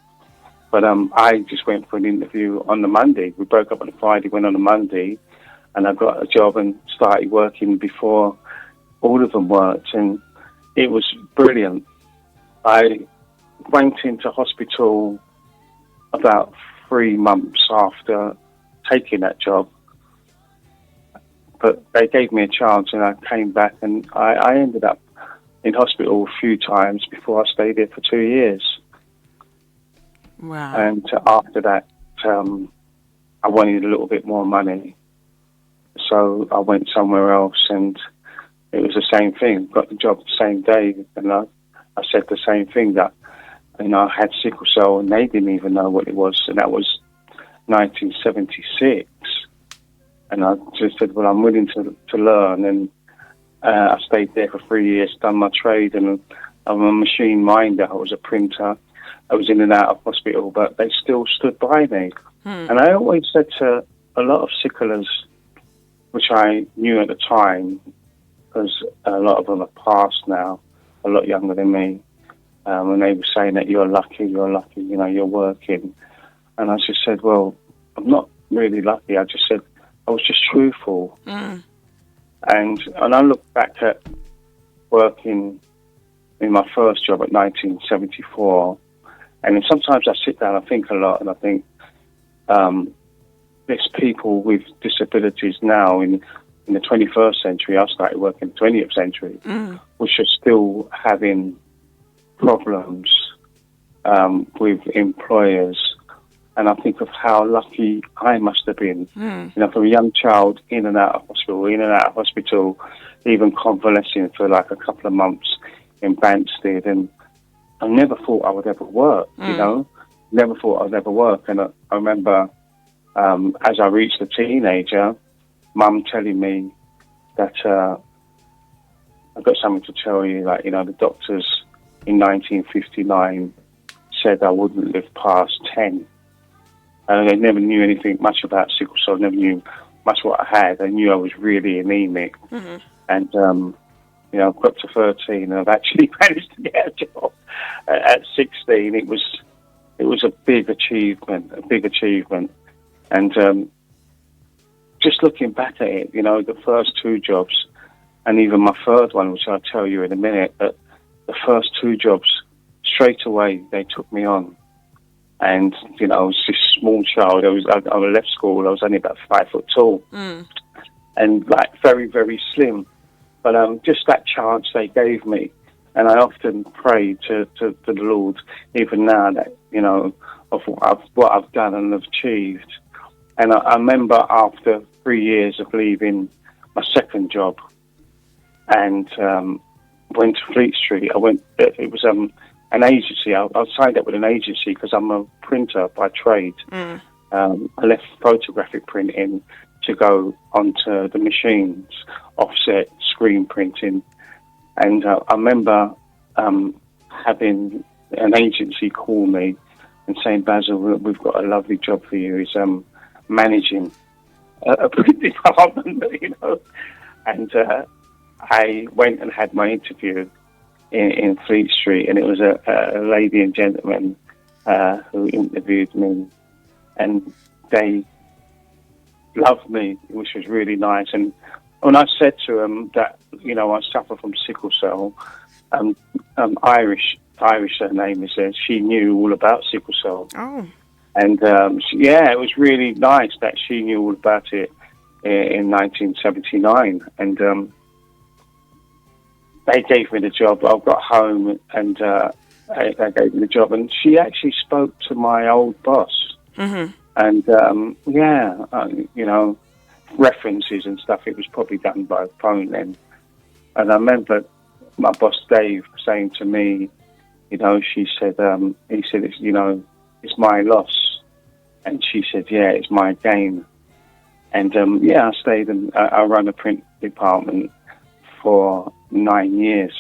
But I just went for an interview on the Monday. We broke up on a Friday, went on a Monday, and I got a job and started working before all of them worked, and it was brilliant. I went into hospital about 3 months after taking that job, but they gave me a chance, and I came back, and I ended up in hospital a few times before I stayed there for 2 years. Wow. And after that, I wanted a little bit more money, so I went somewhere else, and it was the same thing. Got the job the same day, and I said the same thing, that I had sickle cell, and they didn't even know what it was, and that was 1976. And I just said, well, I'm willing to learn, and I stayed there for 3 years, done my trade, and I'm a machine minder. I was a printer. I was in and out of hospital, but they still stood by me. And I always said to a lot of sicklers, which I knew at the time, because a lot of them are past now, a lot younger than me, and they were saying that you're lucky, you're working. And I just said, well, I'm not really lucky. I just said, I was just truthful. And I look back at working in my first job at 1974, and then sometimes I sit down and think a lot, and I think there's people with disabilities now in the 21st century. I started working in the 20th century, which are still having problems with employers. And I think of how lucky I must have been. From a young child, in and out of hospital, even convalescing for like a couple of months in Banstead. And I never thought I would ever work, never thought I'd ever work. And I remember as I reached a teenager, Mum telling me that I've got something to tell you, the doctors in 1959 said I wouldn't live past 10. They never knew anything much about sickle cell, never knew much what I had. They knew I was really anemic. And, I've got to 13 and I've actually managed to get a job. At 16, it was a big achievement. And just looking back at it, the first 2 jobs, and even my third one, which I'll tell you in a minute, but the first 2 jobs, straight away, they took me on. And, I was this small child. I left school, I was only about 5 foot tall. And, very, very slim. But just that chance they gave me. And I often pray to the Lord, even now, that, of what I've done and have achieved. And I remember after 3 years of leaving my second job and went to Fleet Street, it was an agency. I signed up with an agency because I'm a printer by trade. I left photographic printing to go onto the machines, offset, screen printing. And I remember having an agency call me and saying, Basil, we've got a lovely job for you. It's managing a print department, And I went and had my interview in Fleet Street, and it was a lady and gentleman who interviewed me, and they loved me, which was really nice. And when I said to them that, I suffer from sickle cell, Irish, her name is, she knew all about sickle cell. Oh. And it was really nice that she knew all about it in 1979. And they gave me the job. I got home and they gave me the job. And she actually spoke to my old boss. And, references and stuff, it was probably done by phone then. And I remember my boss, Dave, saying to me, she said, he said, it's my loss. And she said, yeah, it's my gain. And, I stayed and I ran a print department for 9 years,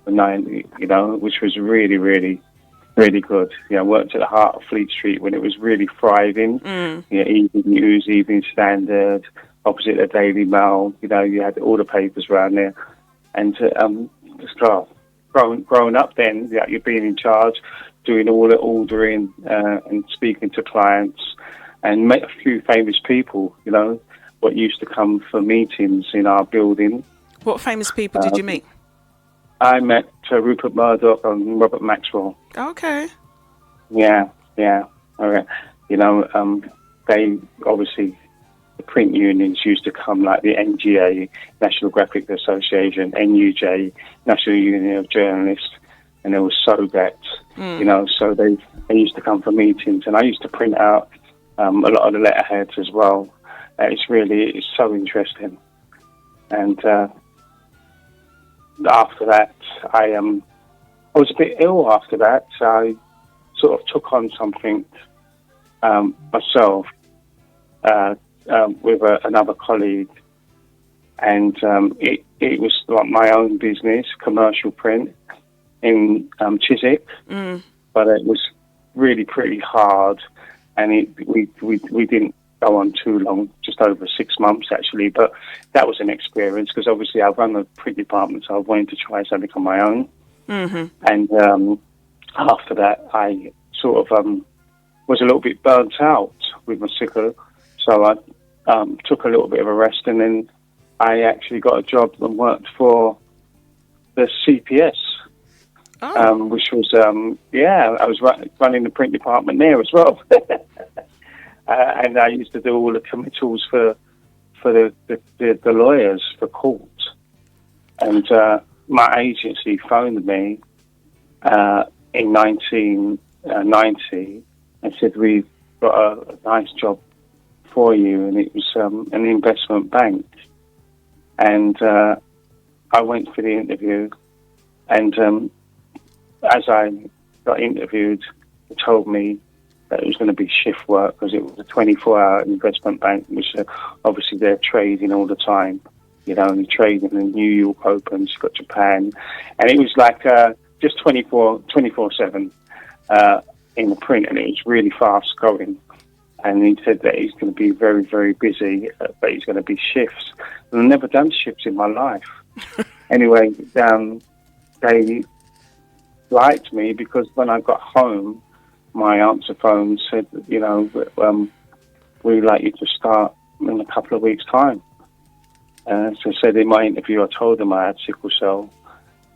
which was really, really, really good. I worked at the heart of Fleet Street when it was really thriving. Evening News, Evening Standard, opposite the Daily Mail. You had all the papers around there. And just growing up then, you're being in charge, doing all the ordering and speaking to clients, and met a few famous people, you know, what used to come for meetings in our building. What famous people did you meet? I met Rupert Murdoch and Robert Maxwell. Okay. Yeah. Okay. You know, they obviously, the print unions used to come, like the NGA, National Graphic Association, NUJ, National Union of Journalists, and there was SOGAT, you know, so they used to come for meetings, and I used to print out a lot of the letterheads as well. It's so interesting. And after that, I was a bit ill after that, so I sort of took on something myself with another colleague, and it was like my own business, commercial print in Chiswick, but it was really pretty hard, and we didn't go on too long, just over 6 months actually, but that was an experience because obviously I run a print department, so I wanted to try something on my own. And after that I sort of was a little bit burnt out with my sickle, so I took a little bit of a rest, and then I actually got a job and worked for the CPS, which was I was running the print department there as well. And I used to do all the committals for the lawyers for court. And my agency phoned me in 1990 and said, "We've got a nice job for you," and it was an investment bank. And I went for the interview, and as I got interviewed, they told me that it was going to be shift work because it was a 24-hour investment bank, which obviously they're trading all the time. You know, and trading in New York opens, you've got Japan, and it was like just 24/7 in the print, and it was really fast going. And he said that he's going to be very, very busy, but he's going to be shifts. And I've never done shifts in my life. Anyway, they liked me because when I got home, my answer phone said, you know, we'd like you to start in a couple of weeks' time. So I said in my interview, I told them I had sickle cell,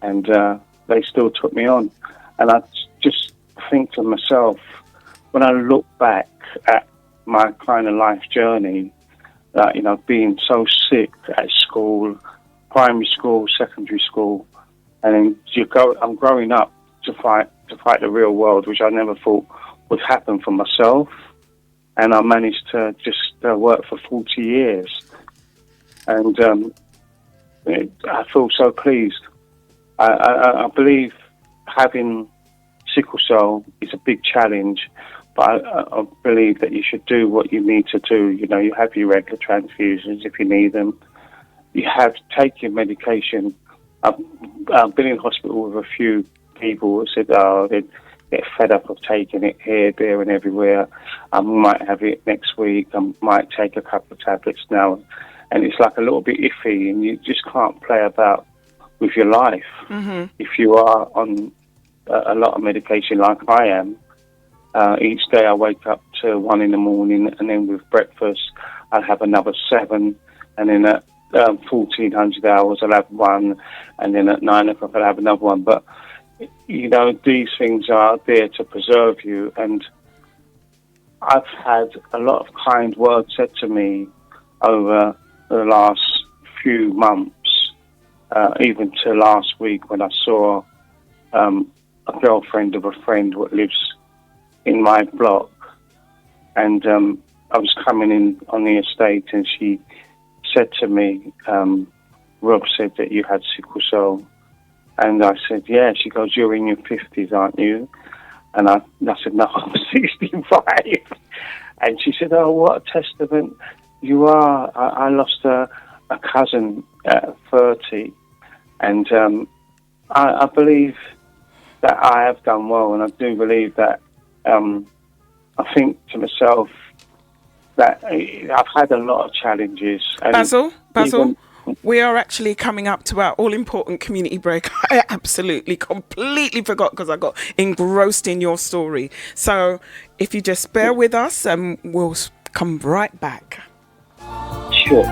and they still took me on. And I just think to myself, when I look back at my kind of life journey, you know, being so sick at school, primary school, secondary school, and then I'm growing up to fight the real world, which I never thought would happen for myself. And I managed to just work for 40 years. And I feel so pleased. I believe having sickle cell is a big challenge, but I believe that you should do what you need to do. You know, you have your regular transfusions if you need them. You have to take your medication. I've been in hospital with a few people who said, they get fed up of taking it here, there and everywhere. I might have it next week. I might take a couple of tablets now. And it's like a little bit iffy, and you just can't play about with your life. If you are on a lot of medication like I am. Each day I wake up to 1 in the morning, and then with breakfast I'll have another 7, and then at 1400 hours I'll have 1, and then at 9 o'clock I'll have another 1. But, you know, these things are there to preserve you, and I've had a lot of kind words said to me over the last few months, even to last week when I saw a girlfriend of a friend what lives in my block, and I was coming in on the estate, and she said to me, Rob said that you had sickle cell. And I said, yeah. She goes, you're in your 50s, aren't you? And I said, no, I'm 65. And she said, oh, what a testament you are. I lost a cousin at 30. And I believe that I have done well, and I do believe that I think to myself that I've had a lot of challenges. And Basil, we are actually coming up to our all-important community break. I absolutely, completely forgot because I got engrossed in your story. So if you just bear with us, and we'll come right back. Sure.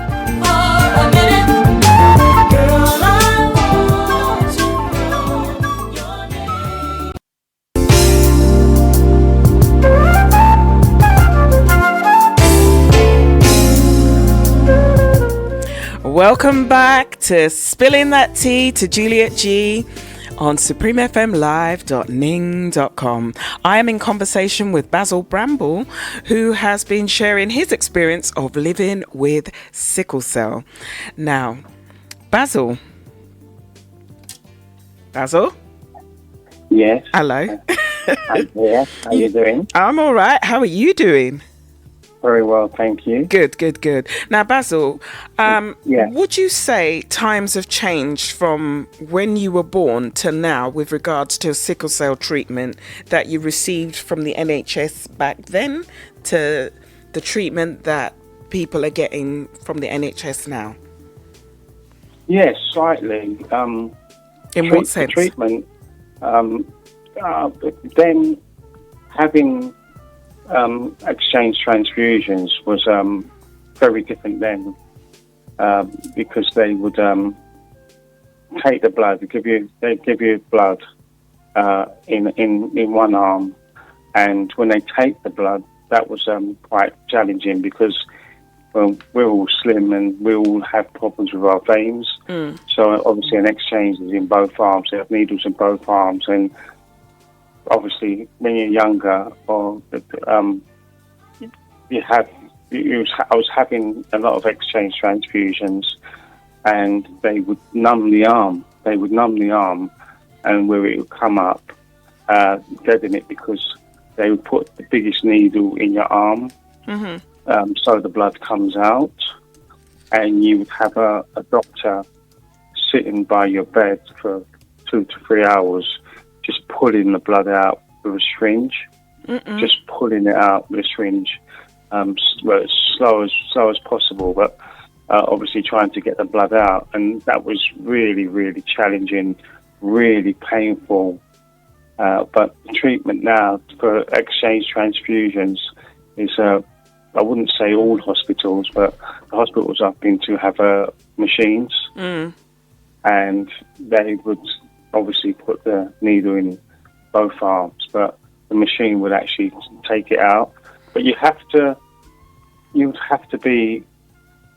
Welcome back to Spilling That Tea to Juliet G on supremefmlive.ning.com. I am in conversation with Basil Bramble, who has been sharing his experience of living with sickle cell. Now, Basil? Yes. Hello. I'm here. How are you doing? I'm all right. How are you doing? Very well, thank you. Good. Now, Basil, Yeah. would you say times have changed from when you were born to now with regards to sickle cell treatment that you received from the NHS back then to the treatment that people are getting from the NHS now? Yes, slightly. In what sense? Treatment. Then having exchange transfusions was very different then, because they would take the blood. They give you blood in one arm, and when they take the blood, that was quite challenging because we're all slim and we all have problems with our veins. So obviously an exchange is in both arms. They have needles in both arms, and obviously when you're younger, or I was having a lot of exchange transfusions, and they would numb the arm. And where it would come up, deaden it, because they would put the biggest needle in your arm. So the blood comes out, and you would have a doctor sitting by your bed for 2 to 3 hours, just pulling the blood out with a syringe. Just pulling it out with a syringe, well, as slow as possible, but obviously trying to get the blood out. And that was really, really challenging, really painful. But the treatment now for exchange transfusions is, I wouldn't say all hospitals, but the hospitals I've been to have machines, and they would obviously put the needle in both arms, but the machine would actually take it out. But you'd have to be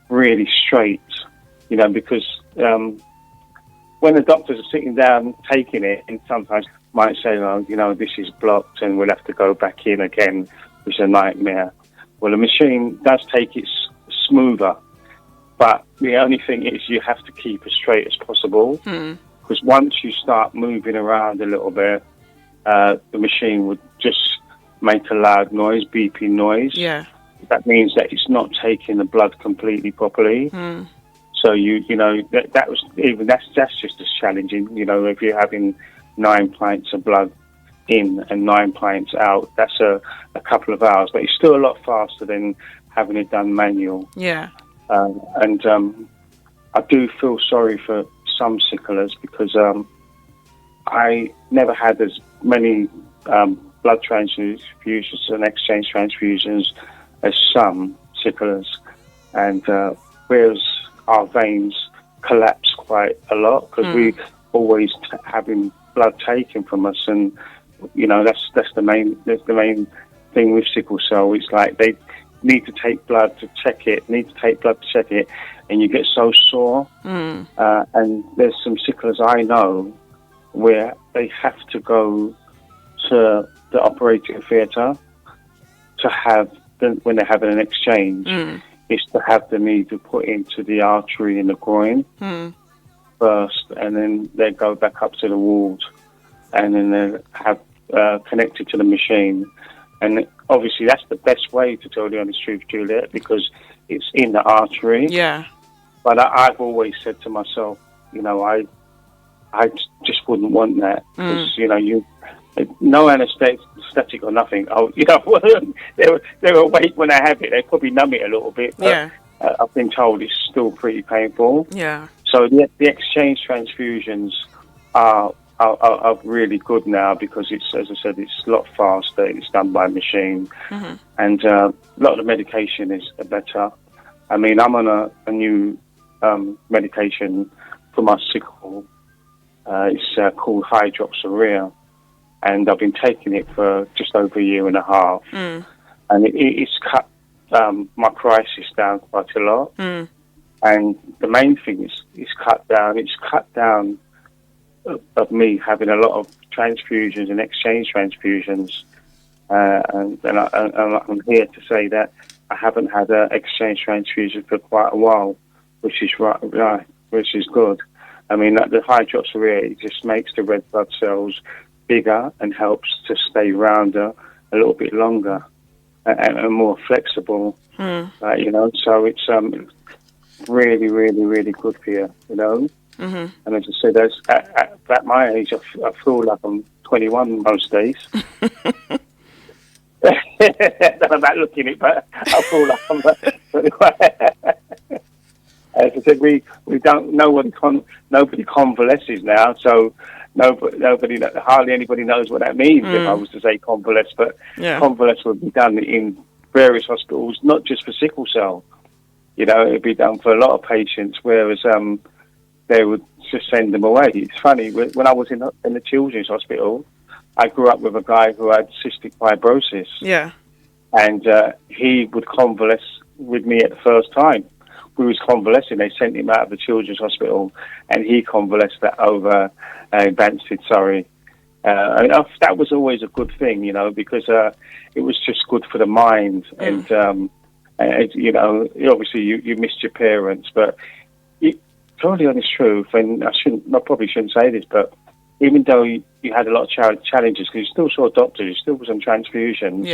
really straight, because when the doctors are sitting down taking it, and sometimes might say, oh, this is blocked and we'll have to go back in again, which is a nightmare. Well, the machine does take it smoother, but the only thing is you have to keep as straight as possible, because once you start moving around a little bit, the machine would just make a loud noise, beeping noise. Yeah. That means that it's not taking the blood completely properly. So that's just as challenging. If you're having 9 pints of blood in and 9 pints out, that's a couple of hours, but it's still a lot faster than having it done manual. Yeah. And I do feel sorry for some sicklers, because I never had as many blood transfusions and exchange transfusions as some sicklers, and whereas our veins collapse quite a lot, because we always having blood taken from us, and that's the main thing with sickle cell. It's like they need to take blood to check it, and you get so sore. And there's some sicklers I know where they have to go to the operating theatre to have, when they're having an exchange, is to have the needle put into the artery in the groin first, and then they go back up to the ward, and then they have connected to the machine. And obviously that's the best way, to tell the honest truth, Juliet, because it's in the artery. Yeah. But I've always said to myself, I just wouldn't want that, because no anesthetic or nothing. They're awake when I have it. They probably numb it a little bit. But, Yeah. I've been told it's still pretty painful. Yeah. So the exchange transfusions are really good now because it's, as I said, it's a lot faster. It's done by machine, and a lot of the medication is better. I mean, I'm on a new medication for my sickle. It's called hydroxyurea, and I've been taking it for just over a year and a half, and it's cut my crisis down quite a lot. And the main thing is it's cut down of me having a lot of transfusions and exchange transfusions, and I'm here to say that I haven't had an exchange transfusion for quite a while, which is right, which is good. I mean, the hydroxyurea, it just makes the red blood cells bigger and helps to stay rounder a little bit longer and more flexible. You know, so it's really, really, really good for you. You know. And as I said, at my age, I feel like I'm 21 most days. I'm not looking it, but I feel like I'm 21. As I said, we don't nobody convalesces now, so hardly anybody knows what that means. If I was to say convalesce, but convalesce would be done in various hospitals, not just for sickle cell. You know, it'd be done for a lot of patients, whereas they would just send them away. It's funny, when I was in the children's hospital, I grew up with a guy who had cystic fibrosis. Yeah. And he would convalesce with me at the first time. We was convalescing, they sent him out of the children's hospital, and he convalesced that over in Banstead, Surrey. And that was always a good thing, you know, because it was just good for the mind. And, you know, obviously you missed your parents, but totally honest truth, and I probably shouldn't say this, but even though you had a lot of challenges, because you still saw doctors, you still was on transfusion,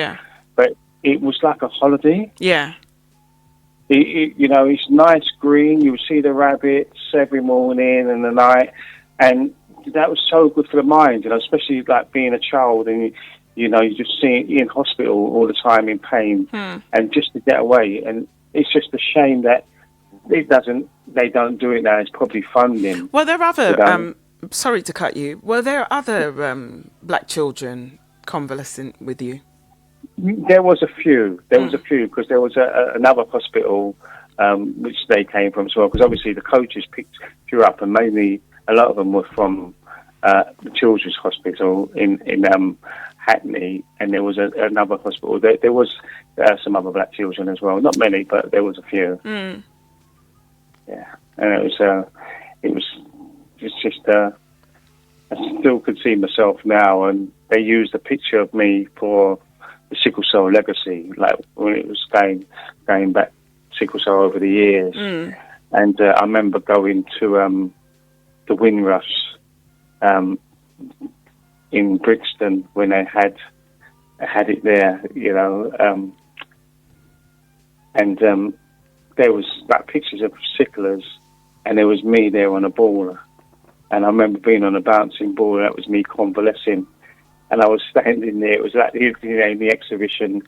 but it was like a holiday. Yeah. You know, it's nice green. You would see the rabbits every morning and the night, and that was so good for the mind. You know, especially like being a child, and you know, you just see it in hospital all the time in pain, and just to get away. And it's just a shame that they don't do it now. It's probably funding. Well, there are other. Sorry to cut you. Were there other black children convalescent with you? There was a few. Because there was another hospital which they came from as well. Because obviously the coaches picked you up, and mainly a lot of them were from the children's hospital in Hackney, and there was another hospital. There was some other black children as well. Not many, but there was a few. Yeah, and it was just I still could see myself now, and they used a picture of me for the sickle cell legacy, like when it was going back sickle cell over the years. And I remember going to the Windrush in Brixton when they had it there, you know, and there was like pictures of sicklers, and there was me there on a ball. And I remember being on a bouncing ball, and that was me convalescing. And I was standing there. It was like, you know, in the exhibition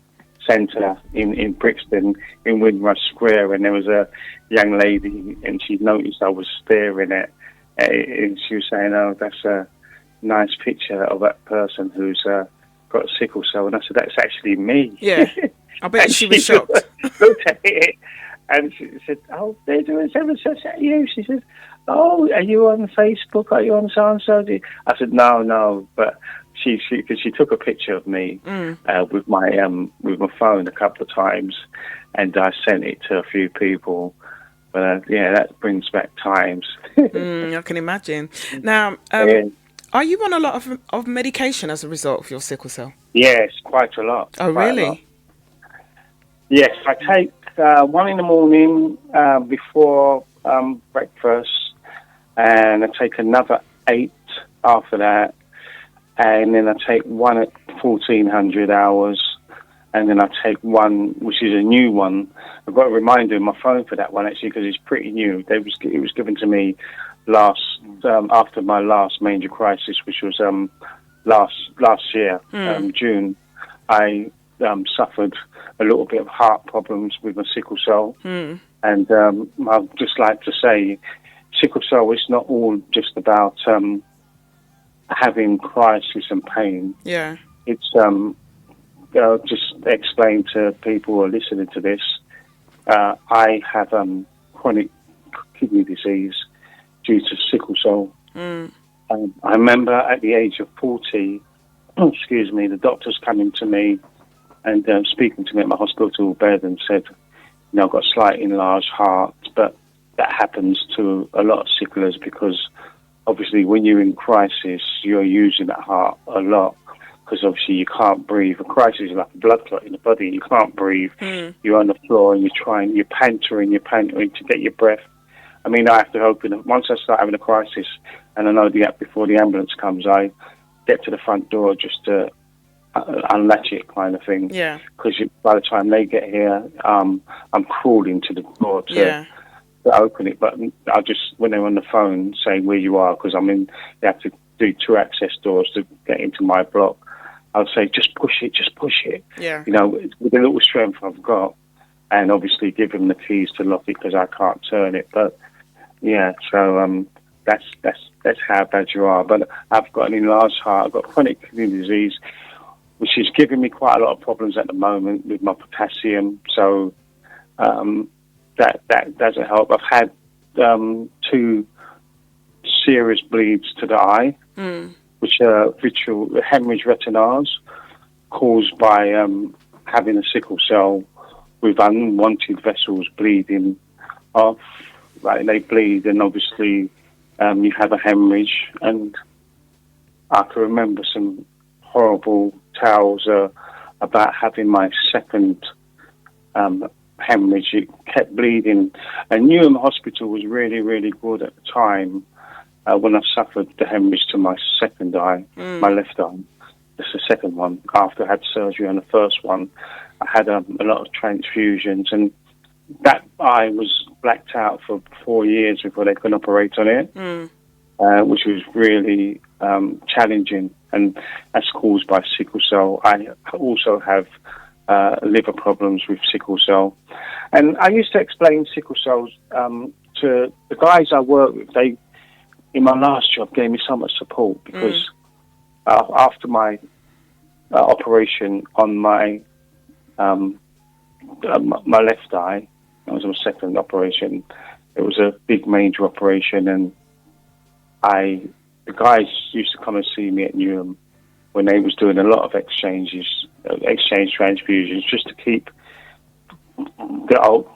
centre in Brixton, in Windrush Square, and there was a young lady, and she noticed I was staring at it, and she was saying, "Oh, that's a nice picture of that person who's got sickle cell." And I said, "That's actually me." Yeah, I bet she was shocked. Looked at it, and she said, "Oh, they're doing such at you." She said, "Oh, are you on Facebook? Are you on so-and-so?" I said, "No," but because she took a picture of me with my phone a couple of times, and I sent it to a few people. But yeah, that brings back times. I can imagine. Now, are you on a lot of medication as a result of your sickle cell? Yes, quite a lot. Oh, really? Yes, I take one in the morning before breakfast, and I take another 8 after that, and then I take one at 1400 hours, and then I take one, which is a new one. I've got a reminder in my phone for that one, actually, because it's pretty new. It was given to me after my last major crisis, which was last year, June. I suffered a little bit of heart problems with my sickle cell, And I'd just like to say, sickle cell is not all just about having crisis and pain. Yeah. It's just explain to people who are listening to this. I have chronic kidney disease due to sickle cell. I remember at the age of 40, excuse me, the doctors coming to me and speaking to me at my hospital bed and said, I've got a slight enlarged heart, but that happens to a lot of sicklers because obviously when you're in crisis, you're using that heart a lot because obviously you can't breathe. A crisis is like a blood clot in the body. You can't breathe. You're on the floor and you're pantering to get your breath. I mean, I have to open, once I start having a crisis and I know before the ambulance comes, I get to the front door just to unlatch it kind of thing. Yeah. Because by the time they get here, I'm crawling to the door to open it. But I just, when they're on the phone, say where you are, because they have to do 2 access doors to get into my block. I'll say, just push it. Yeah. With the little strength I've got, and obviously give them the keys to lock it because I can't turn it. But yeah, so that's how bad you are. But I've got an enlarged heart. I've got chronic kidney disease, which is giving me quite a lot of problems at the moment with my potassium. So that doesn't help. I've had 2 serious bleeds to the eye, which are hemorrhage retinals caused by having a sickle cell with unwanted vessels bleeding off. Like they bleed, and obviously you have a hemorrhage. And I can remember some horrible tales about having my second hemorrhage. It kept bleeding, and Newham Hospital was really, really good at the time when I suffered the hemorrhage to my second eye, my left eye. That's the second one. After I had surgery on the first one, I had a lot of transfusions, and that eye was blacked out for 4 years before they could operate on it, which was really challenging, and that's caused by sickle cell. I also have liver problems with sickle cell, and I used to explain sickle cells to the guys I work with. They, in my last job, gave me so much support because after my operation on my left eye, that was my second operation. It was a big major operation, and the guys used to come and see me at Newham when they was doing a lot of exchange transfusions, just to keep the old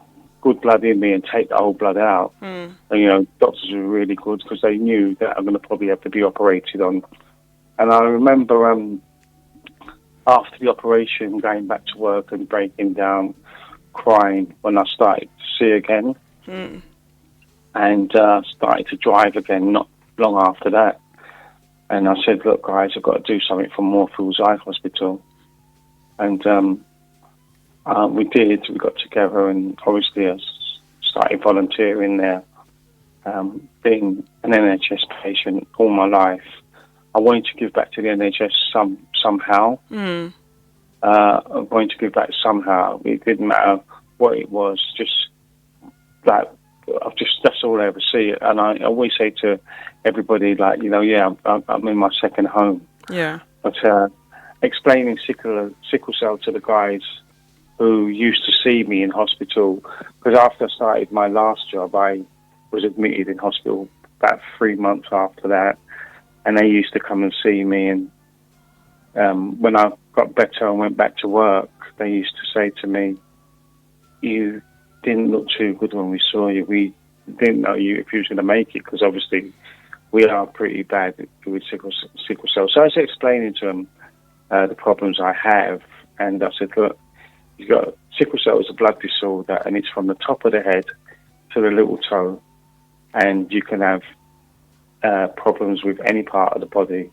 good blood in me and take the old blood out. And, doctors were really good because they knew that I'm going to probably have to be operated on. And I remember after the operation, going back to work and breaking down, crying when I started to see again, and started to drive again not long after that. And I said, look, guys, I've got to do something for Moorfields Eye Hospital. And we did. We got together, and obviously I started volunteering there, being an NHS patient all my life. I wanted to give back to the NHS somehow. I'm going to give back somehow. It didn't matter what it was. Just like that's all I ever see. And I always say to everybody, like, I'm in my second home. Yeah. But explaining sickle cell to the guys who used to see me in hospital, because after I started my last job, I was admitted in hospital about 3 months after that, and they used to come and see me. And when I got better and went back to work, they used to say to me, "You didn't look too good when we saw you. We didn't know if you was going to make it, because obviously we are pretty bad with sickle cell." So I was explaining to them the problems I have, and I said, look, you've got sickle cell is a blood disorder, and it's from the top of the head to the little toe, and you can have problems with any part of the body.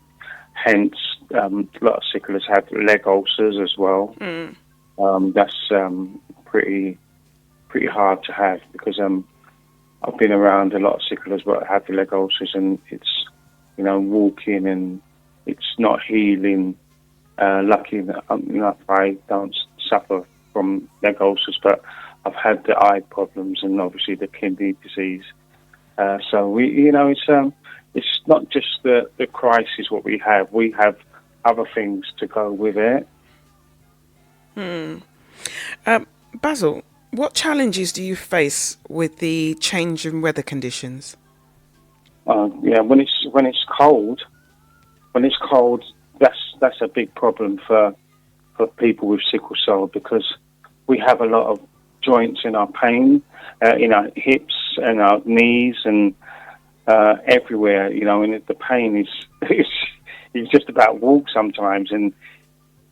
Hence, a lot of sicklers have leg ulcers as well. That's pretty hard to have, because I've been around a lot of sicklers that have leg ulcers, and it's walking and it's not healing. Lucky enough, I don't suffer from leg ulcers, but I've had the eye problems and obviously the kidney disease. So it's not just the crisis what we have. We have other things to go with it. Basil, what challenges do you face with the change in weather conditions? When it's cold, that's a big problem for people with sickle cell, because we have a lot of joints in our pain, in our hips and our knees and everywhere, and the pain is it's just about walk sometimes. And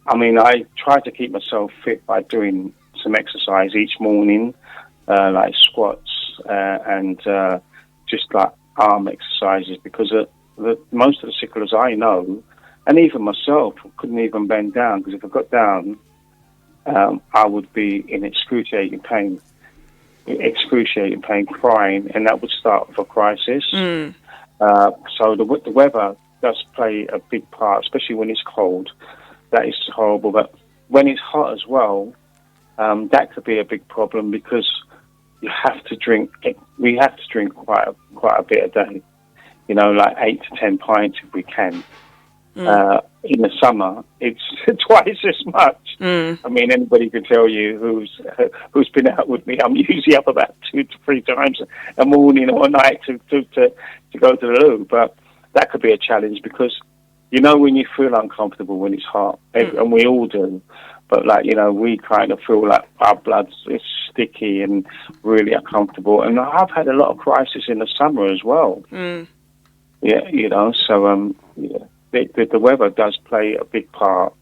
I mean, I try to keep myself fit by doing some exercise each morning, like squats and just like arm exercises, because most of the sicklers I know, and even myself, couldn't even bend down, because if I got down, I would be in excruciating pain, crying, and that would start with a crisis. So the weather does play a big part, especially when it's cold. That is horrible. But when it's hot as well, that could be a big problem, because you have to drink. We have to drink quite a bit a day. Like 8 to 10 pints if we can. In the summer, it's twice as much. I mean, anybody can tell you who's been out with me. I'm usually up about 2 to 3 times a morning or a night to go to the loo. But that could be a challenge, because when you feel uncomfortable when it's hot, and we all do. But we kind of feel like our blood is sticky and really uncomfortable. And I've had a lot of crisis in the summer as well. Yeah, so the weather does play a big part.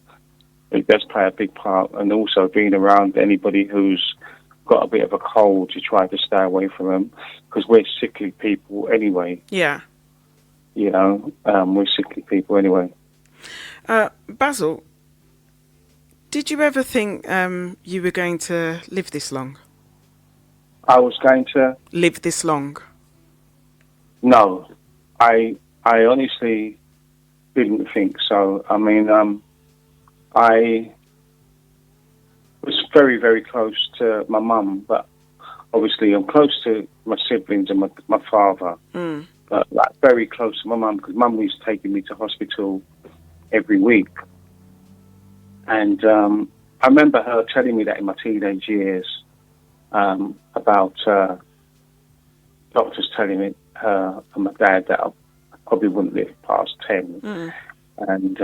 It does play a big part, and also being around anybody who's got a bit of a cold, you try to stay away from them, because we're sickly people anyway. Yeah. We're sickly people anyway. Basil, did you ever think you were going to live this long? I was going to live this long. No, I honestly didn't think so. I mean, I was very, very close to my mum, but obviously I'm close to my siblings and my father, but very close to my mum, because mum was taking me to hospital every week. And I remember her telling me that in my teenage years, about doctors telling me, her and my dad, that I probably wouldn't live past 10. And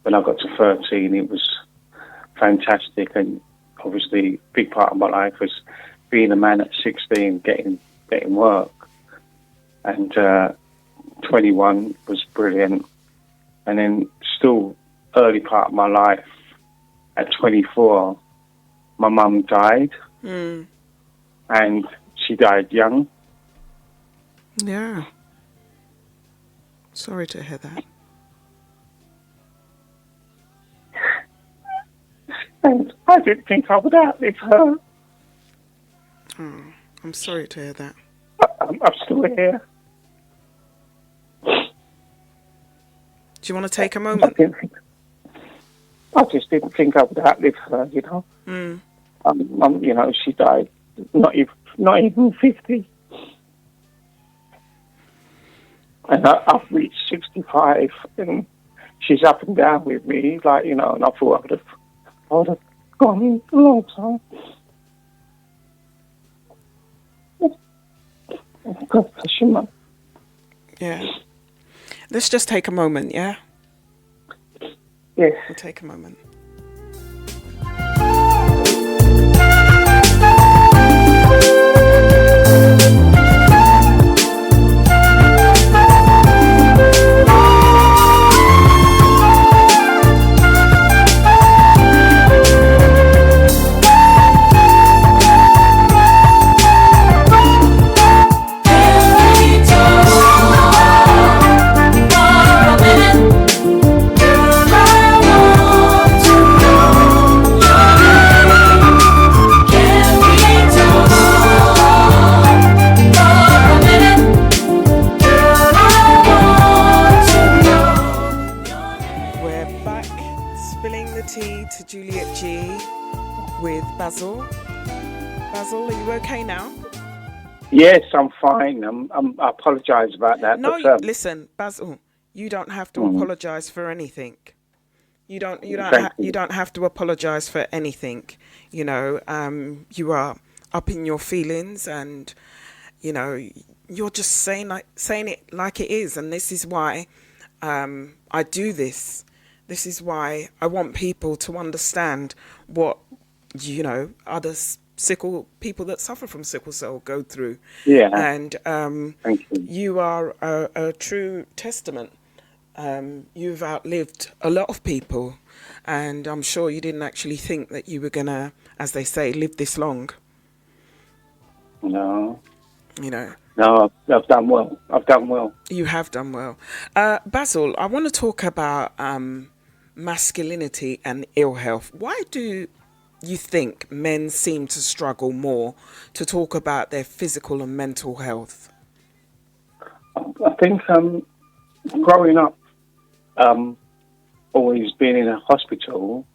when I got to 13, it was fantastic. And obviously a big part of my life was being a man at 16, getting work. And 21 was brilliant. And then still early part of my life, at 24, my mum died. And she died young. Yeah. Sorry to hear that. And I didn't think I would outlive her. Oh, I'm sorry to hear that. I'm still here. Do you want to take a moment? I just didn't think I would outlive her, She died not even 50. And I've reached 65, and she's up and down with me, and I thought I would have gone a long time. God bless you, Mum. Yeah. Let's just take a moment, yeah? Yes. We'll take a moment. Juliet G with Basil Basil, are you okay now? Yes, I'm fine. I apologise about that. No, but, listen, Basil, you don't have to mm, apologise for anything. thank You you. don't have to apologise for anything. You know, you are up in your feelings, and you know, you're just saying it like it is, and this is why I do this. This is why I want people to understand what, you know, people that suffer from sickle cell go through. Yeah, And thank you. you are a true testament. You've outlived a lot of people, and I'm sure you didn't actually think that you were gonna, as they say, live this long. No, You know, I've done well. I've done well. you have done well. Basil, I want to talk about masculinity and ill health. Why do you think men seem to struggle more to talk about their physical and mental health? I think growing up, always being in a hospital,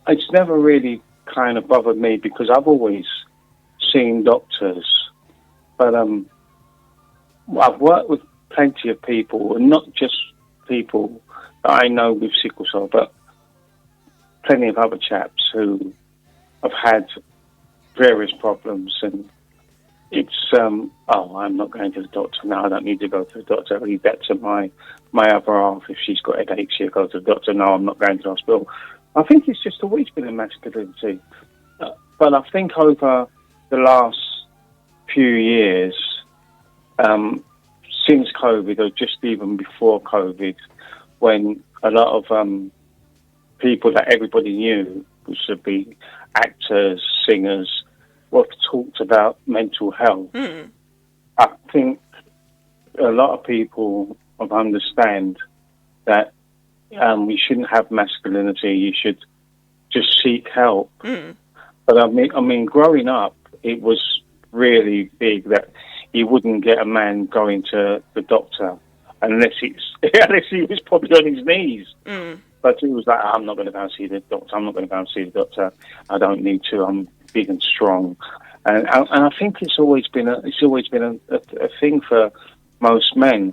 it's never really kind of bothered me because I've always seen doctors. But I've worked with plenty of people, and not just people that I know with sickle cell, but plenty of other chaps who have had various problems. And it's, I'm not going to the doctor now. I don't need to go to the doctor. I leave that to my other half. If she's got headaches, she'll go to the doctor. No, I'm not going to the hospital. I think it's just always been a masculinity. But I think over the last few years, since COVID, or just even before COVID, when a lot of people that everybody knew, which would be actors, singers, were talked about mental health. I think a lot of people understand that we shouldn't have masculinity. You should just seek help. But I mean, growing up, it was really big that you wouldn't get a man going to the doctor unless he was probably on his knees. But he was like, I'm not going to go and see the doctor. I'm not going to go and see the doctor. I don't need to. I'm big and strong. And I think it's always been a thing for most men.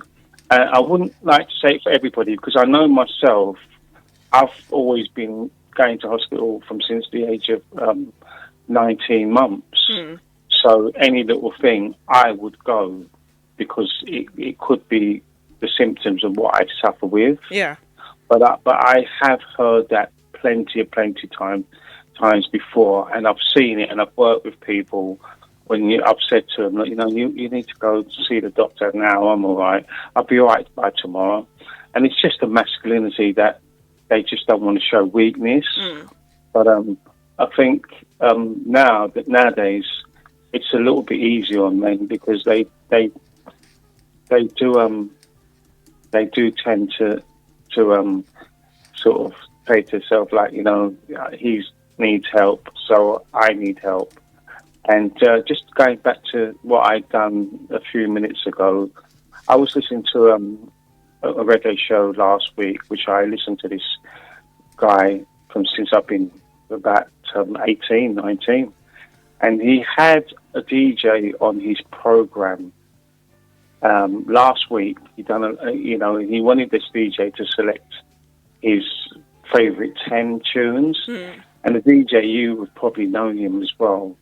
I wouldn't like to say it for everybody because I know myself. I've always been going to hospital since the age of 19 months. So any little thing, I would go because it could be the symptoms of what I suffer with. Yeah. But I have heard that plenty times before, and I've seen it, and I've worked with people when I've said to them, you know, you need to go see the doctor now. I'm all right. I'll be all right by tomorrow. And it's just a masculinity that they just don't want to show weakness. But I think nowadays it's a little bit easier on men because they do tend to sort of say to themselves, like, you know, he needs help, so I need help. And just going back to what I'd done a few minutes ago, I was listening to a reggae show last week, which I listened to this guy since I've been about 18, 19. And he had a DJ on his program last week. He he wanted this DJ to select his favourite 10 tunes. And the DJ, you would probably know him as well.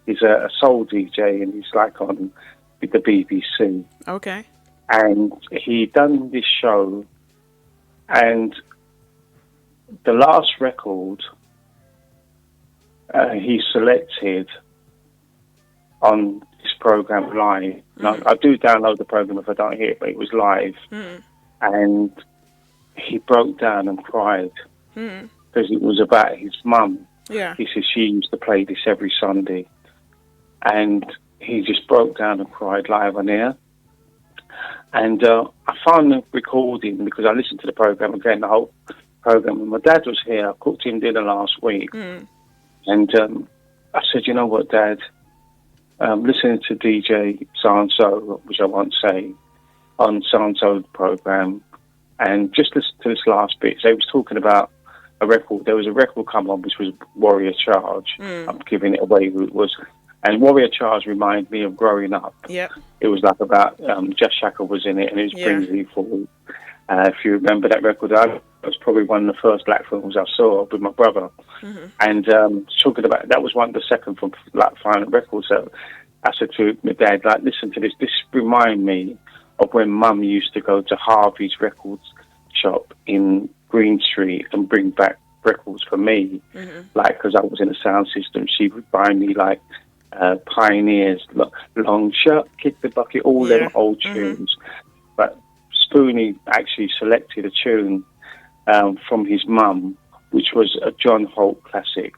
He's a soul DJ, and he's like on with the BBC. Okay. And he done this show, and the last record he selected on this program live. Now, I do download the program if I don't hear it, but it was live. And he broke down and cried because it was about his mum. Yeah. He says she used to play this every Sunday. And he just broke down and cried live on air. And I found the recording because I listened to the program again, the whole program. And my dad was here. I cooked him dinner last week. And I said, you know what, Dad? Listening to DJ so-and-so, which I won't say, on so-and-so program, and just listen to this last bit. So he was talking about a record. There was a record come on which was Warrior Charge. I'm giving it away who it was. And Warrior Charge reminded me of growing up. Yep. It was like about Just Shaka was in it, and it was Brinsley Forward. If you remember that record, it was probably one of the first black films I saw with my brother. And talking about that was the second from like Final Records. So I said to my dad, like, listen to this. This remind me of when Mum used to go to Harvey's Records shop in Green Street and bring back records for me. Like, because I was in a sound system, she would buy me like Pioneers, Long Shot, Kick the Bucket, all them old tunes. But Spoonie actually selected a tune from his mum, which was a John Holt classic.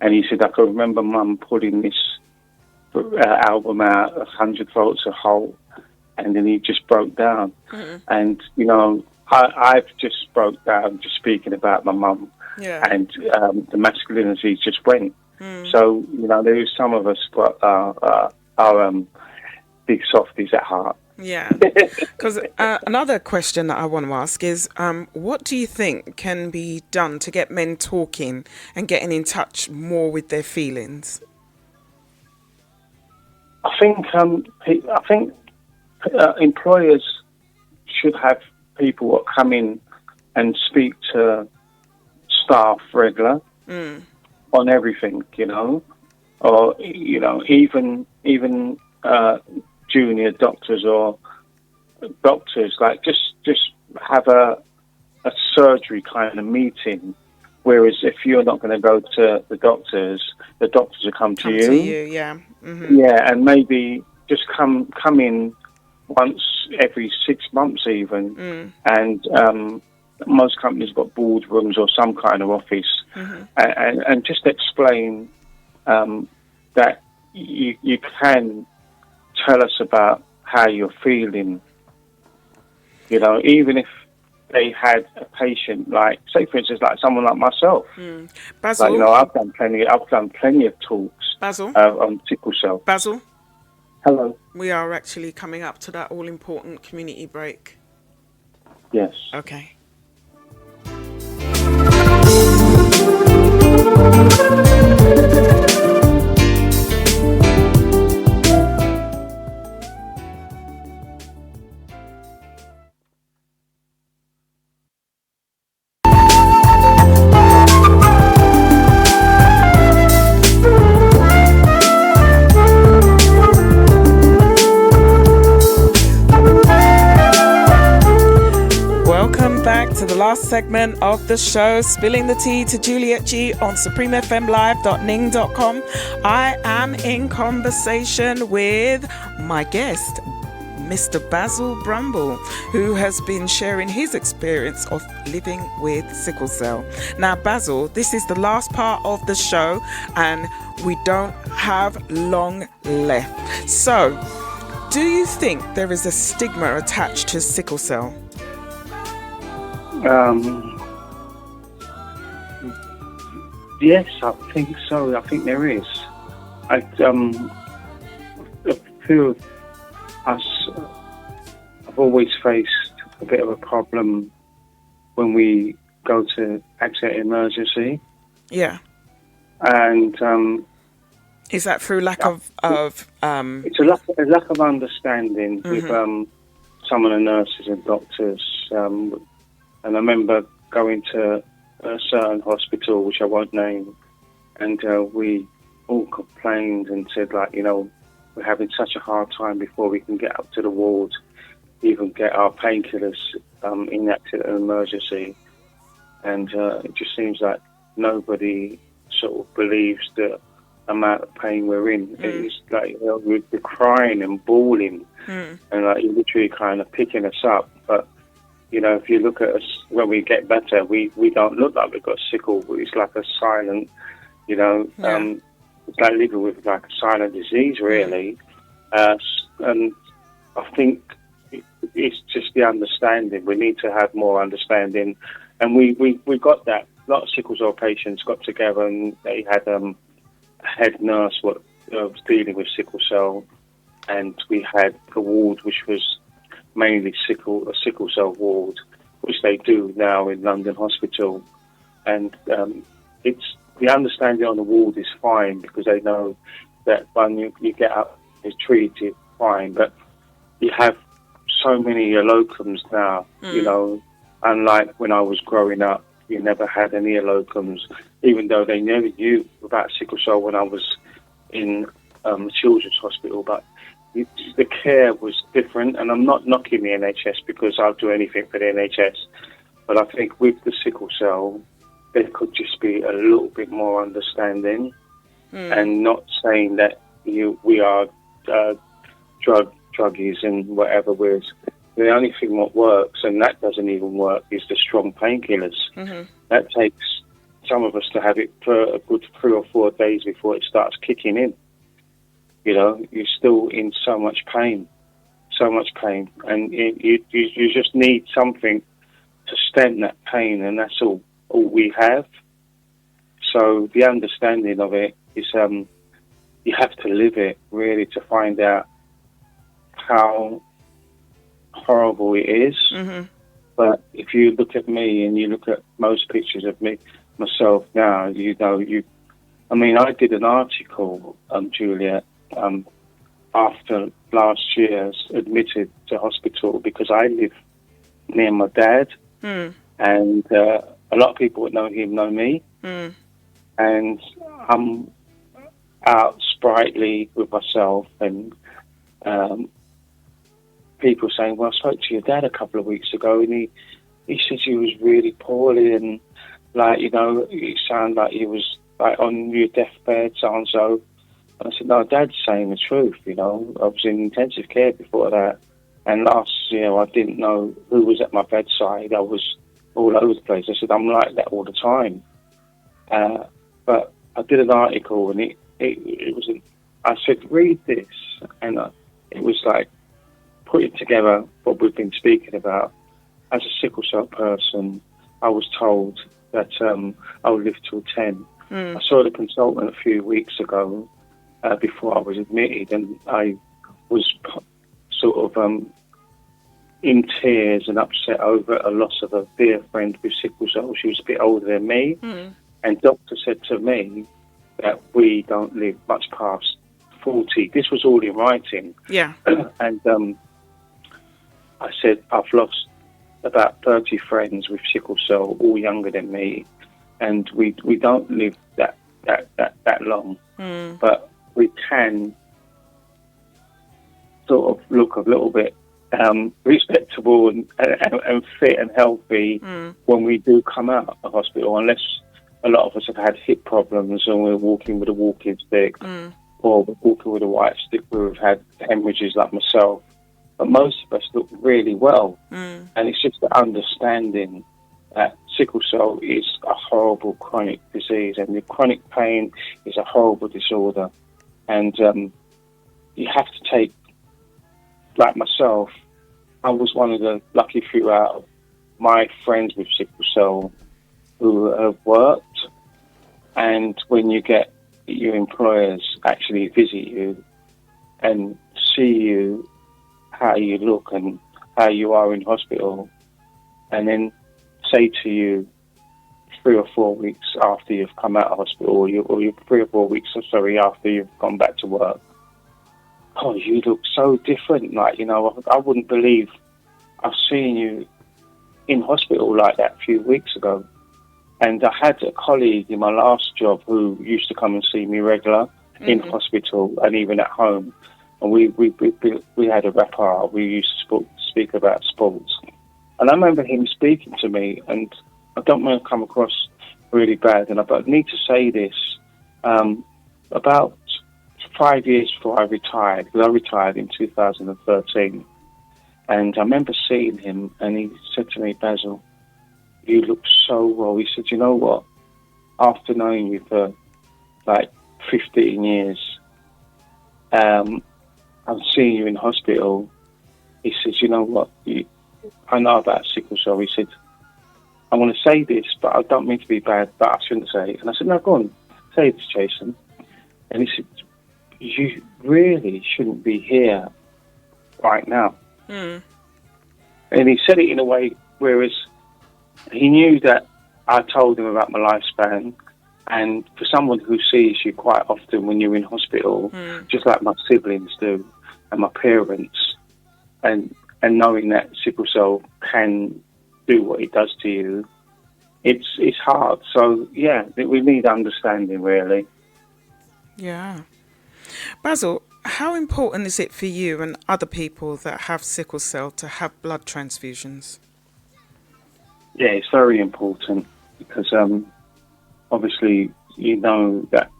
And he said, I can remember Mum putting this album out, 100 Volts of Holt, and then he just broke down. And, you know, I've just broke down just speaking about my mum. And the masculinity just went. So, you know, there is some of us got our big softies at heart. Yeah, because another question that I want to ask is, what do you think can be done to get men talking and getting in touch more with their feelings? I think employers should have people that come in and speak to staff regular on everything, you know, or you know, even junior doctors or doctors, like just have a surgery kind of meeting. Whereas if you're not going to go to the doctors will come to you. Yeah, and maybe just come in once every 6 months even, and most companies got boardrooms or some kind of office, and just explain that you can tell us about how you're feeling. You know, even if they had a patient, like, say for instance, like someone like myself. Basil, like, you know, I've done plenty of talks. Basil, on sickle cell. Basil, hello. We are actually coming up to that all-important community break. Yes. Okay. To the last segment of the show, Spilling the Tea to Juliet G on supremefmlive.ning.com. I am in conversation with my guest, Mr. Basil Bramble, who has been sharing his experience of living with sickle cell. Now, Basil, this is the last part of the show and we don't have long left. So, do you think there is a stigma attached to sickle cell? Yes, I think so. I think there is. I feel I've always faced a bit of a problem when we go to exit emergency. Yeah. And is that through lack of it's a lack of understanding with some of the nurses and doctors. And I remember going to a certain hospital, which I won't name, and we all complained and said, like, you know, we're having such a hard time before we can get up to the ward, even get our painkillers in accident and emergency. And it just seems like nobody sort of believes the amount of pain we're in. It's like, you know, we're crying and bawling, and like you're literally kind of picking us up. But you know, if you look at us when we get better, we don't look like we've got sickle. It's like a silent, you know, it's like living with like a silent disease, really. And I think it's just the understanding. We need to have more understanding, and we got that. A lot of sickle cell patients got together, and they had a head nurse was dealing with sickle cell, and we had a ward which was mainly a sickle cell ward, which they do now in London Hospital. and it's the understanding on the ward is fine because they know that when you get up, it's treated fine. But you have so many locums now, you know, unlike when I was growing up, you never had any locums, even though they never knew about sickle cell when I was in children's hospital. But the care was different, and I'm not knocking the NHS because I'll do anything for the NHS. But I think with the sickle cell, there could just be a little bit more understanding, and not saying that we are druggies and whatever. The only thing that works, and that doesn't even work, is the strong painkillers. That takes some of us to have it for a good 3 or 4 days before it starts kicking in. You know, you're still in so much pain, and you just need something to stem that pain, and that's all we have. So the understanding of it is you have to live it, really, to find out how horrible it is. But if you look at me and you look at most pictures of myself now, I mean, I did an article, Juliet, after last year, admitted to hospital because I live near my dad, and a lot of people that know him know me, and I'm out sprightly with myself, and people saying, well, I spoke to your dad a couple of weeks ago, and he said he was really poorly, and it sounded like he was on your deathbed, so-and-so. And I said, no, Dad's saying the truth, I was in intensive care before that, and last year I didn't know who was at my bedside. I was all over the place. I said, I'm like that all the time. But I did an article, and it was, I said, read this, and it was like putting together what we've been speaking about. As a sickle cell person, I was told that I would live till 10. I saw the consultant a few weeks ago, before I was admitted, and I was sort of in tears and upset over a loss of a dear friend with sickle cell. She was a bit older than me, and doctor said to me that we don't live much past 40. This was all in writing. Yeah. And I said, I've lost about 30 friends with sickle cell, all younger than me, and we don't live that long. But we can sort of look a little bit respectable and fit and healthy when we do come out of hospital, unless a lot of us have had hip problems and we're walking with a walking stick, or we're walking with a white stick where we've had hemorrhages like myself. But most of us look really well, and it's just the understanding that sickle cell is a horrible chronic disease, and the chronic pain is a horrible disorder. And you have to take, like myself, I was one of the lucky few out of my friends with sickle cell who have worked. And when you get your employers actually visit you and see you, how you look and how you are in hospital, and then say to you 3 or 4 weeks after you've come out of hospital, or you 3 or 4 weeks, after you've gone back to work, oh, you look so different. I wouldn't believe I've seen you in hospital like that a few weeks ago. And I had a colleague in my last job who used to come and see me regular in hospital and even at home. And we had a repertoire. We used to speak about sports. And I remember him speaking to me, and I don't want to come across really bad, but I need to say this. About 5 years before I retired, because I retired in 2013, and I remember seeing him, and he said to me, Basil, you look so well. He said, you know what? After knowing you for like 15 years, I'm seeing you in hospital. He says, you know what? I know about sickle cell. He said, I want to say this, but I don't mean to be bad, but I shouldn't say it. And I said, no, go on, say this, Jason. And he said, you really shouldn't be here right now. And he said it in a way, whereas he knew that I told him about my lifespan. And for someone who sees you quite often when you're in hospital, just like my siblings do, and my parents, and knowing that sickle cell can do what it does to you, it's hard. So yeah, we need understanding, really. Yeah. Basil, how important is it for you and other people that have sickle cell to have blood transfusions? Yeah, it's very important because obviously you know that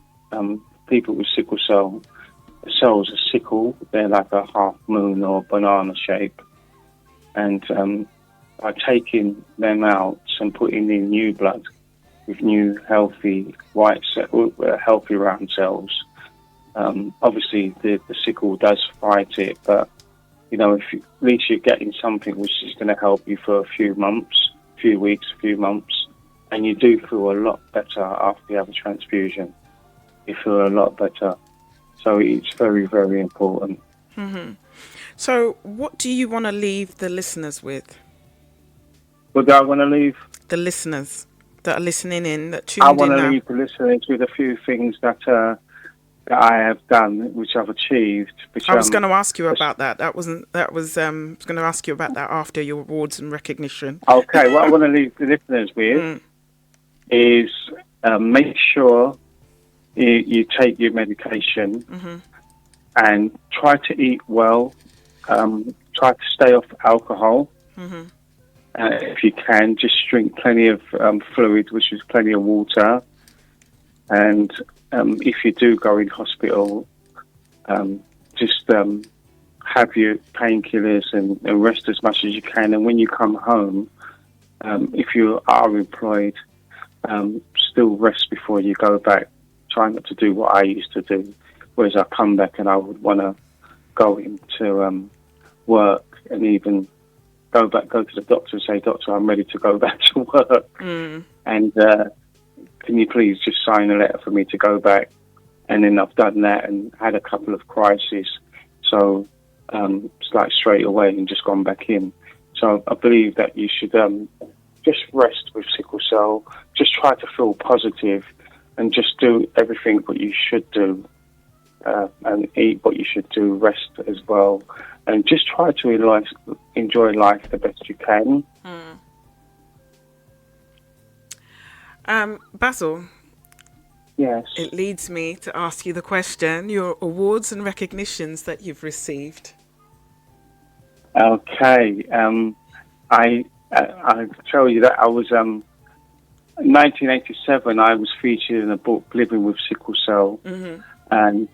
people with sickle cell, the cells are sickle. They're like a half moon or banana shape, and by taking them out and putting in new blood with new healthy healthy round cells, obviously the sickle does fight it, but you know, at least you're getting something which is going to help you for a few months, few weeks, few months, and you do feel a lot better after you have a transfusion. You feel a lot better, so it's very, very important. Mm-hmm. So, what do you want to leave the listeners with? What do I want to leave? The listeners that are listening in, that tuned I in want to now. leave the listeners with a few things that I have done, which I've achieved. Which, I was going to ask you about that. I was going to ask you about that after your awards and recognition. Okay, what I want to leave the listeners with is make sure you take your medication and try to eat well. Try to stay off alcohol. If you can, just drink plenty of fluid, which is plenty of water. And if you do go in hospital, just have your painkillers and rest as much as you can. And when you come home, if you are employed, still rest before you go back. Try not to do what I used to do, whereas I come back and I would want to go into work and even go to the doctor and say, "Doctor, I'm ready to go back to work." And can you please just sign a letter for me to go back? And then I've done that and had a couple of crises. So it's like straight away and just gone back in. So I believe that you should just rest with sickle cell. Just try to feel positive and just do everything what you should do. And eat what you should do, rest as well. And just try to enjoy life the best you can. Basil, yes. It leads me to ask you the question, your awards and recognitions that you've received. Okay. I tell you that I was, in 1987, I was featured in a book, Living with Sickle Cell, and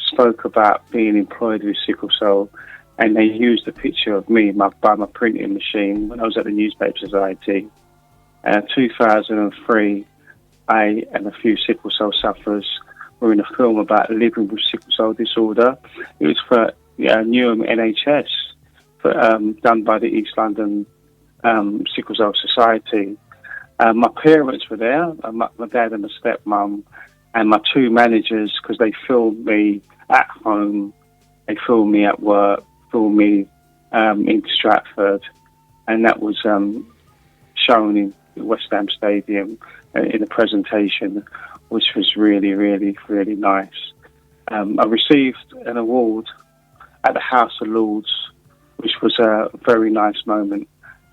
spoke about being employed with sickle cell, and they used a picture of me by my printing machine when I was at the Newspaper Society. 2003, I and a few sickle cell sufferers were in a film about living with sickle cell disorder. It was for Newham NHS, done by the East London Sickle Cell Society. My parents were there, my dad and my stepmom, and my two managers, because they filmed me at home, they filmed me at work, filmed me in Stratford, and that was shown in West Ham Stadium in a presentation, which was really, really, really nice. I received an award at the House of Lords, which was a very nice moment,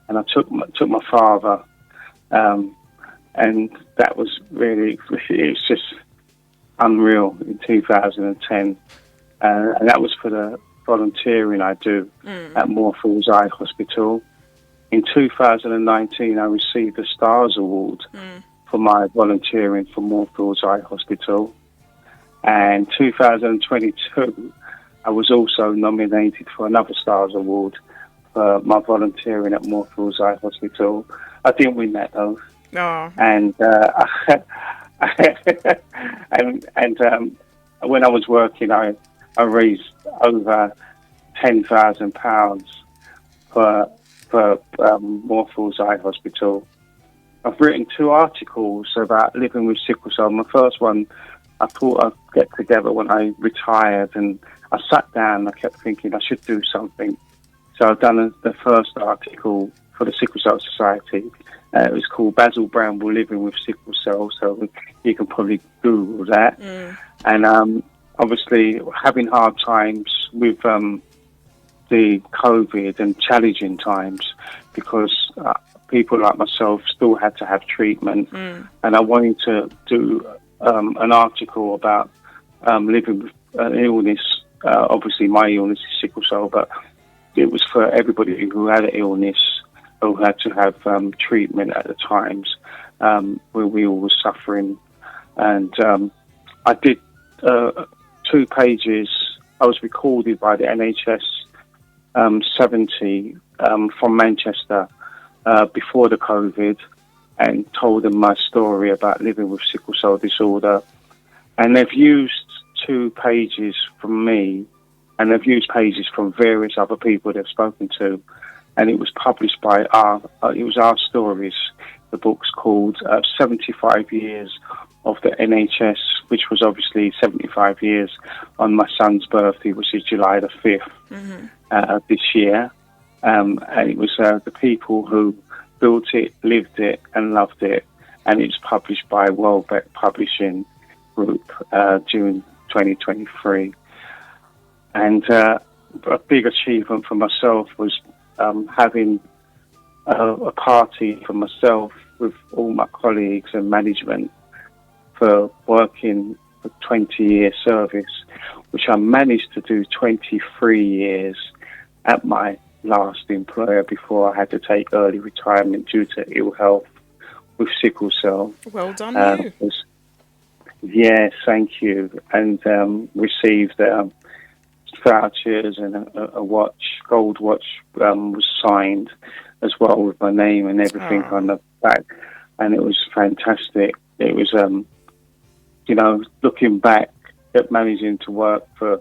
and I took my father, and that was really, it's just unreal in 2010, and that was for the volunteering I do at Moorfields Eye Hospital. In 2019, I received the Stars Award for my volunteering for Moorfields Eye Hospital. And 2022, I was also nominated for another Stars Award for my volunteering at Moorfields Eye Hospital. I didn't win that though. Oh. And when I was working, I raised over £10,000 for Moorfields Eye Hospital. I've written 2 articles about living with sickle cell. My first one, I thought I'd get together when I retired, and I sat down and I kept thinking I should do something. So I've done the first article for the Sickle Cell Society. It was called Basil Bramble Living with Sickle Cell, so you can probably Google that. And obviously having hard times with the COVID and challenging times, because people like myself still had to have treatment. And I wanted to do an article about living with an illness. Obviously my illness is sickle cell, but it was for everybody who had an illness, who had to have treatment at the times where we all were suffering. And I did 2 pages. I was recorded by the NHS 70 from Manchester before the COVID, and told them my story about living with sickle cell disorder. And they've used 2 pages from me, and they've used pages from various other people they've spoken to, and it was published by Our Stories. The book's called 75 Years of the NHS, which was obviously 75 years on my son's birthday, which is July the 5th this year. And it was the people who built it, lived it, and loved it. And it's published by Welbeck Publishing Group, June 2023. And a big achievement for myself was having a party for myself with all my colleagues and management for working for 20-year service, which I managed to do 23 years at my last employer before I had to take early retirement due to ill health with sickle cell. Well done, you. Yes, thank you. And received vouchers and a watch, gold watch was signed as well with my name and everything on the back. And it was fantastic. It was, looking back at managing to work for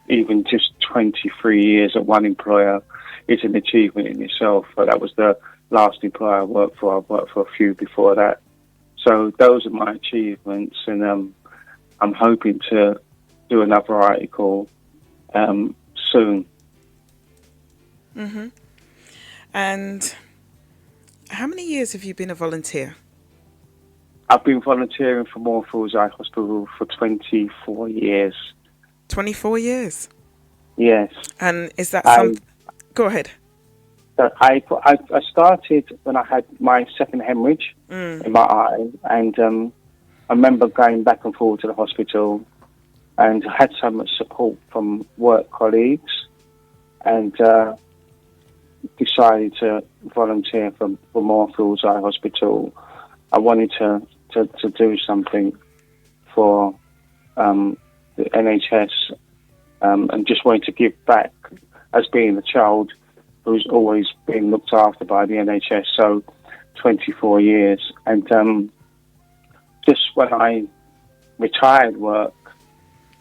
even just 23 years at one employer, it's an achievement in itself. But that was the last employer I worked for. I've worked for a few before that. So those are my achievements, and I'm hoping to do another article soon. And how many years have you been a volunteer? I've been volunteering for Moorfields Eye Hospital for 24 years. 24 years? Yes. And is that something... Go ahead. I started when I had my second hemorrhage in my eye, and I remember going back and forth to the hospital, and I had so much support from work colleagues, and decided to volunteer for Moorfields Eye Hospital. I wanted to do something for the NHS, and just wanted to give back as being a child who's always been looked after by the NHS, so 24 years. And just when I retired work,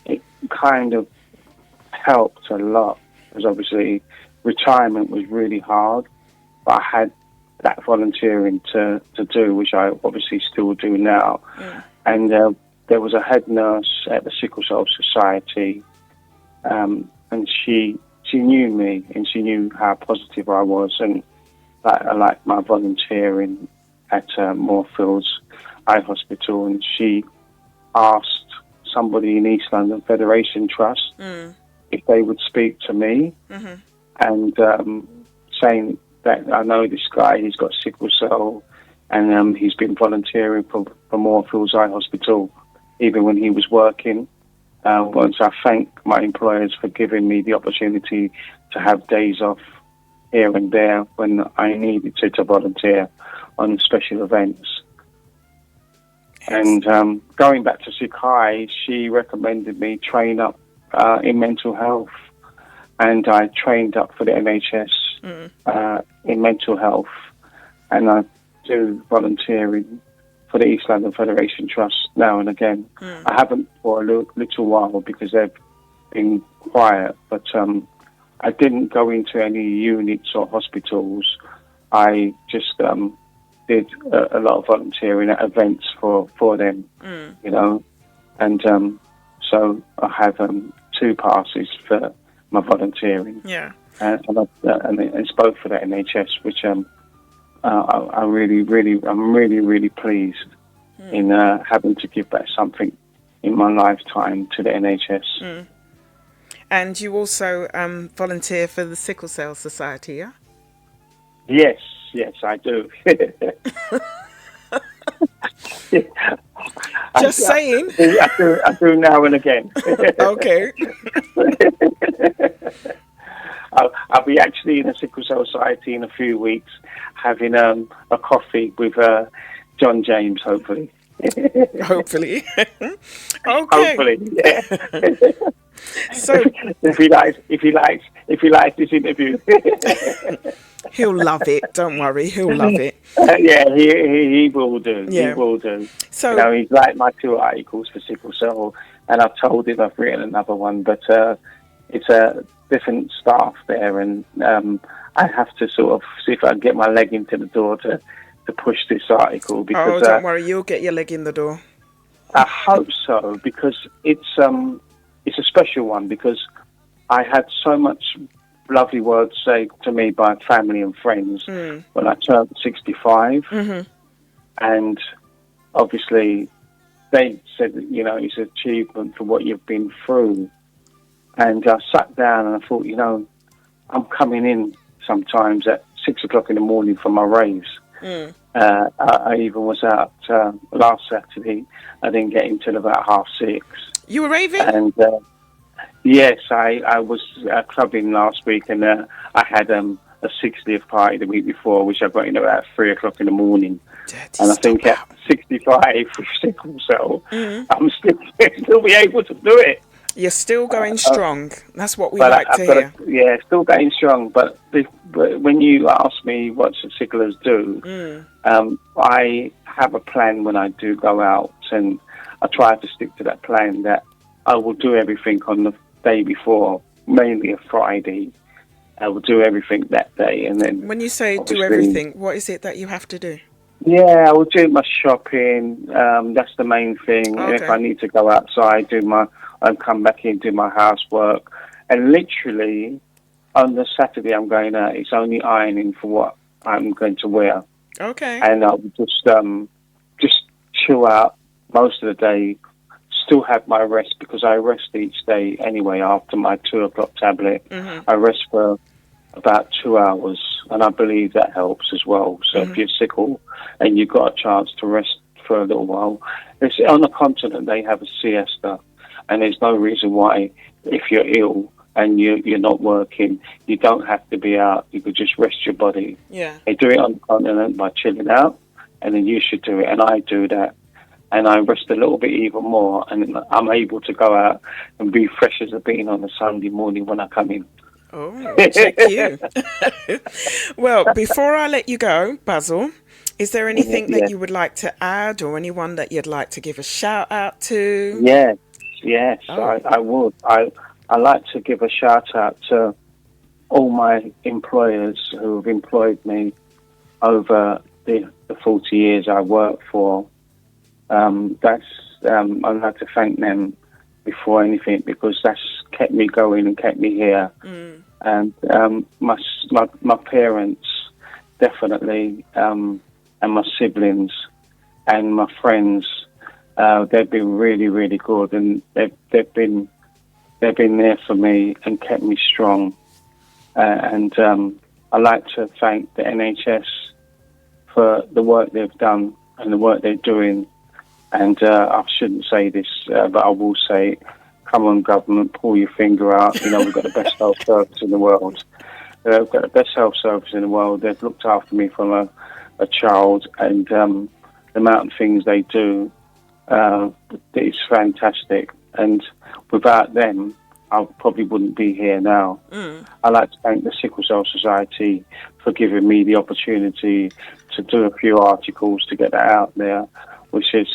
it kind of helped a lot, because obviously retirement was really hard, but I had that volunteering to do, which I obviously still do now. And there was a head nurse at the Sickle Cell Society, and she knew me, and she knew how positive I was, and that I liked my volunteering at Moorfields Eye Hospital. And she asked somebody in East London Federation Trust if they would speak to me, and saying that I know this guy, he's got sickle cell, and he's been volunteering for Moorfields Eye Hospital even when he was working. Once I thank my employers for giving me the opportunity to have days off here and there when I needed to volunteer on special events. And going back to Sickle, she recommended me train up in mental health, and I trained up for the NHS in mental health, and I do volunteering for the East London Federation Trust now and again. I haven't for a little while because they've been quiet, but I didn't go into any units or hospitals. I just did a lot of volunteering at events for them, and so I have 2 passes for my volunteering. Yeah. and it's both for the NHS, which I'm really pleased in having to give back something in my lifetime to the NHS. And you also volunteer for the Sickle Cell Society, yeah? Yes, I do. Just saying. I do now and again. Okay. I'll be actually in a Sickle Cell Society in a few weeks, having a coffee with John James, hopefully. Hopefully. Okay. Hopefully, yeah. So if he likes this interview, he'll love it. Don't worry, he'll love it. Yeah, he will do. Yeah. He will do. So he's like my 2 articles for Sickle Cell, and I've told him I've written another one, but it's a different staff there, and I have to sort of see if I can get my leg into the door to push this article. Because don't worry, you'll get your leg in the door. I hope so, because it's a special one, because I had so much lovely words said to me by family and friends when I turned 65, and obviously they said that, it's an achievement for what you've been through. And I sat down and I thought, I'm coming in sometimes at 6 o'clock in the morning for my raves. I even was out last Saturday. I didn't get in till about 6:30. You were raving? And yes, I was clubbing last week, and I had a 60th party the week before, which I got in about 3 o'clock in the morning. And I think at 65 with Sickle Cell, I'm still be able to do it. You're still going strong. That's what we like to hear. Yeah, still going strong. But when you ask me what Sicklers do, I have a plan when I do go out, and I try to stick to that plan, that I will do everything on the day before, mainly a Friday. I will do everything that day, and then... When you say do everything, what is it that you have to do? Yeah, I will do my shopping. That's the main thing. Okay. And if I need to go outside, I'll come back in, do my housework. And literally, on the Saturday I'm going out, it's only ironing for what I'm going to wear. Okay. And I'll just chill out most of the day, still have my rest, because I rest each day anyway after my 2 o'clock tablet. I rest for about 2 hours, and I believe that helps as well. So if you're sickle and you've got a chance to rest for a little while, it's on the continent they have a siesta, and there's no reason why, if you're ill and you're not working, you don't have to be out. You could just rest your body. Yeah. They do it on the continent by chilling out, and then you should do it, and I do that. And I rest a little bit even more, and I'm able to go out and be fresh as a bean on a Sunday morning when I come in. Oh, check you. Well, before I let you go, Basil, is there anything that you would like to add, or anyone that you'd like to give a shout out to? Yes, I would. I like to give a shout out to all my employers who have employed me over the 40 years I worked for. I'd like to thank them before anything, because that's kept me going and kept me here. And my parents, definitely, and my siblings and my friends, they've been really, really good, and they've been there for me and kept me strong. And I like to thank the NHS for the work they've done and the work they're doing. And I shouldn't say this, but I will say, come on, government, pull your finger out. We've got the best health service in the world. We've got the best health service in the world. They've looked after me from a child, and the amount of things they do is fantastic. And without them, I probably wouldn't be here now. I'd like to thank the Sickle Cell Society for giving me the opportunity to do a few articles to get that out there, which is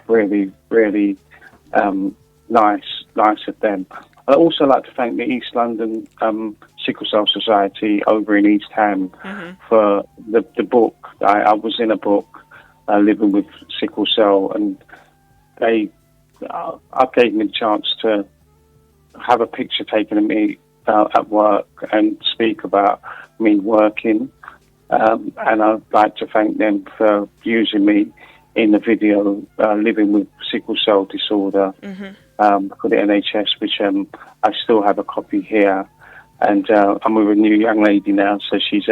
really, really nice of them. I'd also like to thank the East London Sickle Cell Society over in East Ham for the book. I was in a book, Living with Sickle Cell, and I gave me the chance to have a picture taken of me at work and speak about me working. And I'd like to thank them for using me in the video, Living with Sickle Cell Disorder, for the NHS, which I still have a copy here. And I'm with a new young lady now, so she's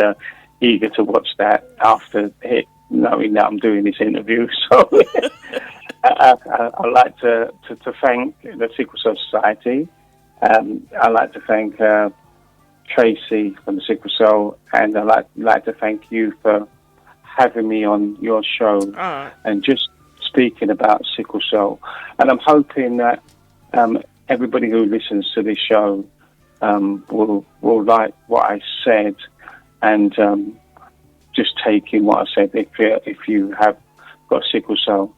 eager to watch that after knowing that I'm doing this interview. So I'd like to thank the Sickle Cell Society. I'd like to thank Tracy from the Sickle Cell, and I'd like to thank you for having me on your show and just speaking about sickle cell. And I'm hoping that everybody who listens to this show will like what I said and just take in what I said if you have got sickle cell.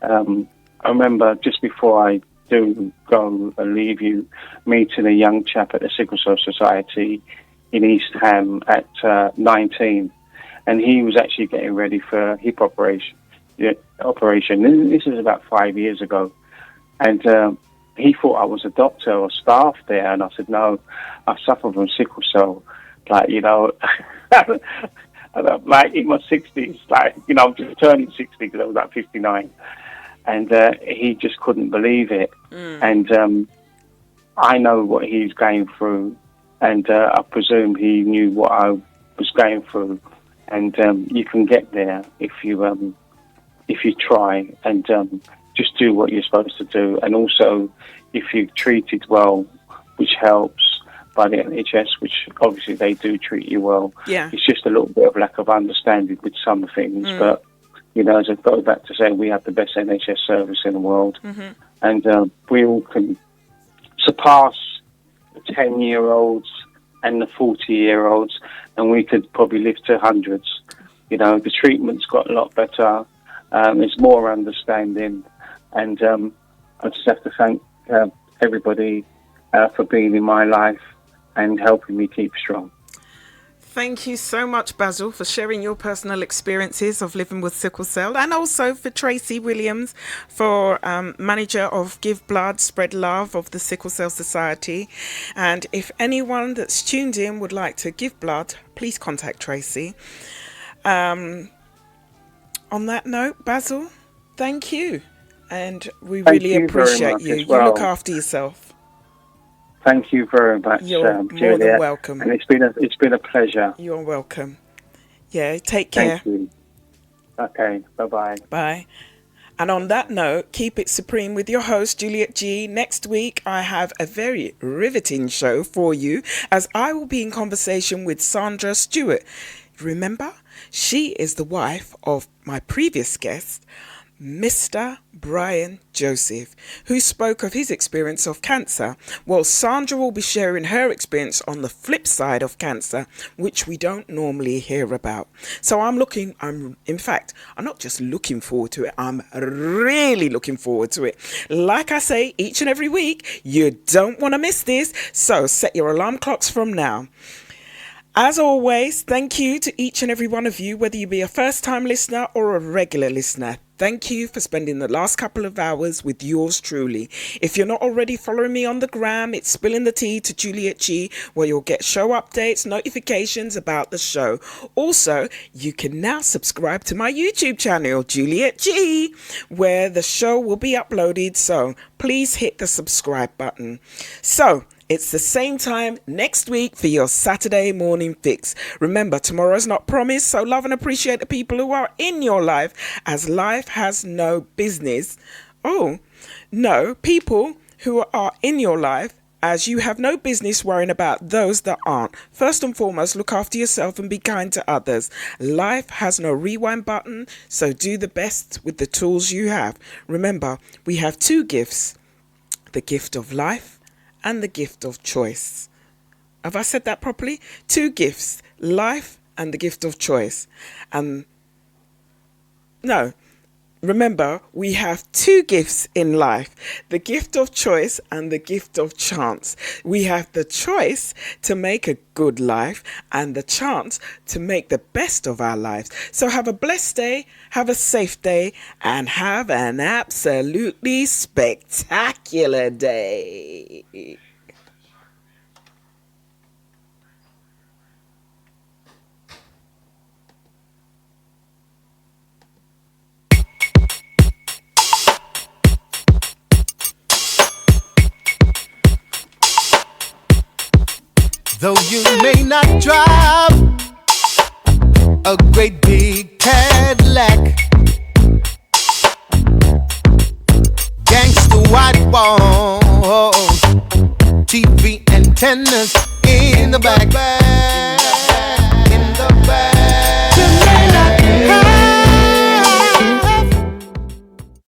I remember just before I do go and leave you, meeting a young chap at the Sickle Cell Society in East Ham at 19, and he was actually getting ready for a hip operation. And this was about 5 years ago, and he thought I was a doctor or staff there, and I said, no, I suffer from sickle cell, like, you know, and I'm like in my 60s, like, you know, I'm just turning 60 because I was like 59. And he just couldn't believe it. And I know what he's going through, and I presume he knew what I was going through. And you can get there if you try and just do what you're supposed to do. And also, if you're treated well, which helps by the NHS, which obviously they do treat you well. Yeah. It's just a little bit of lack of understanding with some things, but. You know, as I go back to say, we have the best NHS service in the world, and we all can surpass the 10-year-olds and the 40-year-olds, and we could probably live to hundreds. You know, the treatment's got a lot better. There's more understanding, and I just have to thank everybody for being in my life and helping me keep strong. Thank you so much, Basil, for sharing your personal experiences of living with sickle cell, and also for Tracy Williams, for manager of Give Blood, Spread Love of the Sickle Cell Society. And if anyone that's tuned in would like to give blood, please contact Tracy. On that note, Basil, thank you, and we really appreciate you. You look after yourself. Thank you very much, You're Juliet. more than welcome. And it's been a pleasure. You're welcome. Yeah, take care. Thank you. Okay, bye-bye. Bye. And on that note, keep it supreme with your host, Juliet G. Next week, I have a very riveting show for you, as I will be in conversation with Sandra Stewart. Remember, she is the wife of my previous guest, Mr. Brian Joseph, who spoke of his experience of cancer. Well, Sandra will be sharing her experience on the flip side of cancer, which we don't normally hear about. So I'm not just looking forward to it, I'm really looking forward to it. Like I say each and every week, you don't want to miss this, so set your alarm clocks from now. As always, thank you to each and every one of you, whether you be a first-time listener or a regular listener. Thank you for spending the last couple of hours with yours truly. If you're not already following me on the gram, it's Spilling the Tea to Juliet G, where you'll get show updates, notifications about the show. Also, you can now subscribe to my YouTube channel, Juliet G, where the show will be uploaded. So please hit the subscribe button. So, it's the same time next week for your Saturday morning fix. Remember, tomorrow's not promised, so love and appreciate the people who are in your life, as life has no business. People who are in your life, as you have no business worrying about those that aren't. First and foremost, look after yourself and be kind to others. Life has no rewind button, so do the best with the tools you have. Remember, we have two gifts, the gift of life and the gift of choice. Have I said that properly? Two gifts, life and the gift of choice. Remember, we have two gifts in life, the gift of choice and the gift of chance. We have the choice to make a good life and the chance to make the best of our lives. So have a blessed day, have a safe day, and have an absolutely spectacular day. Though you may not drive a great big Cadillac, gangsta white walls, TV antennas in the back.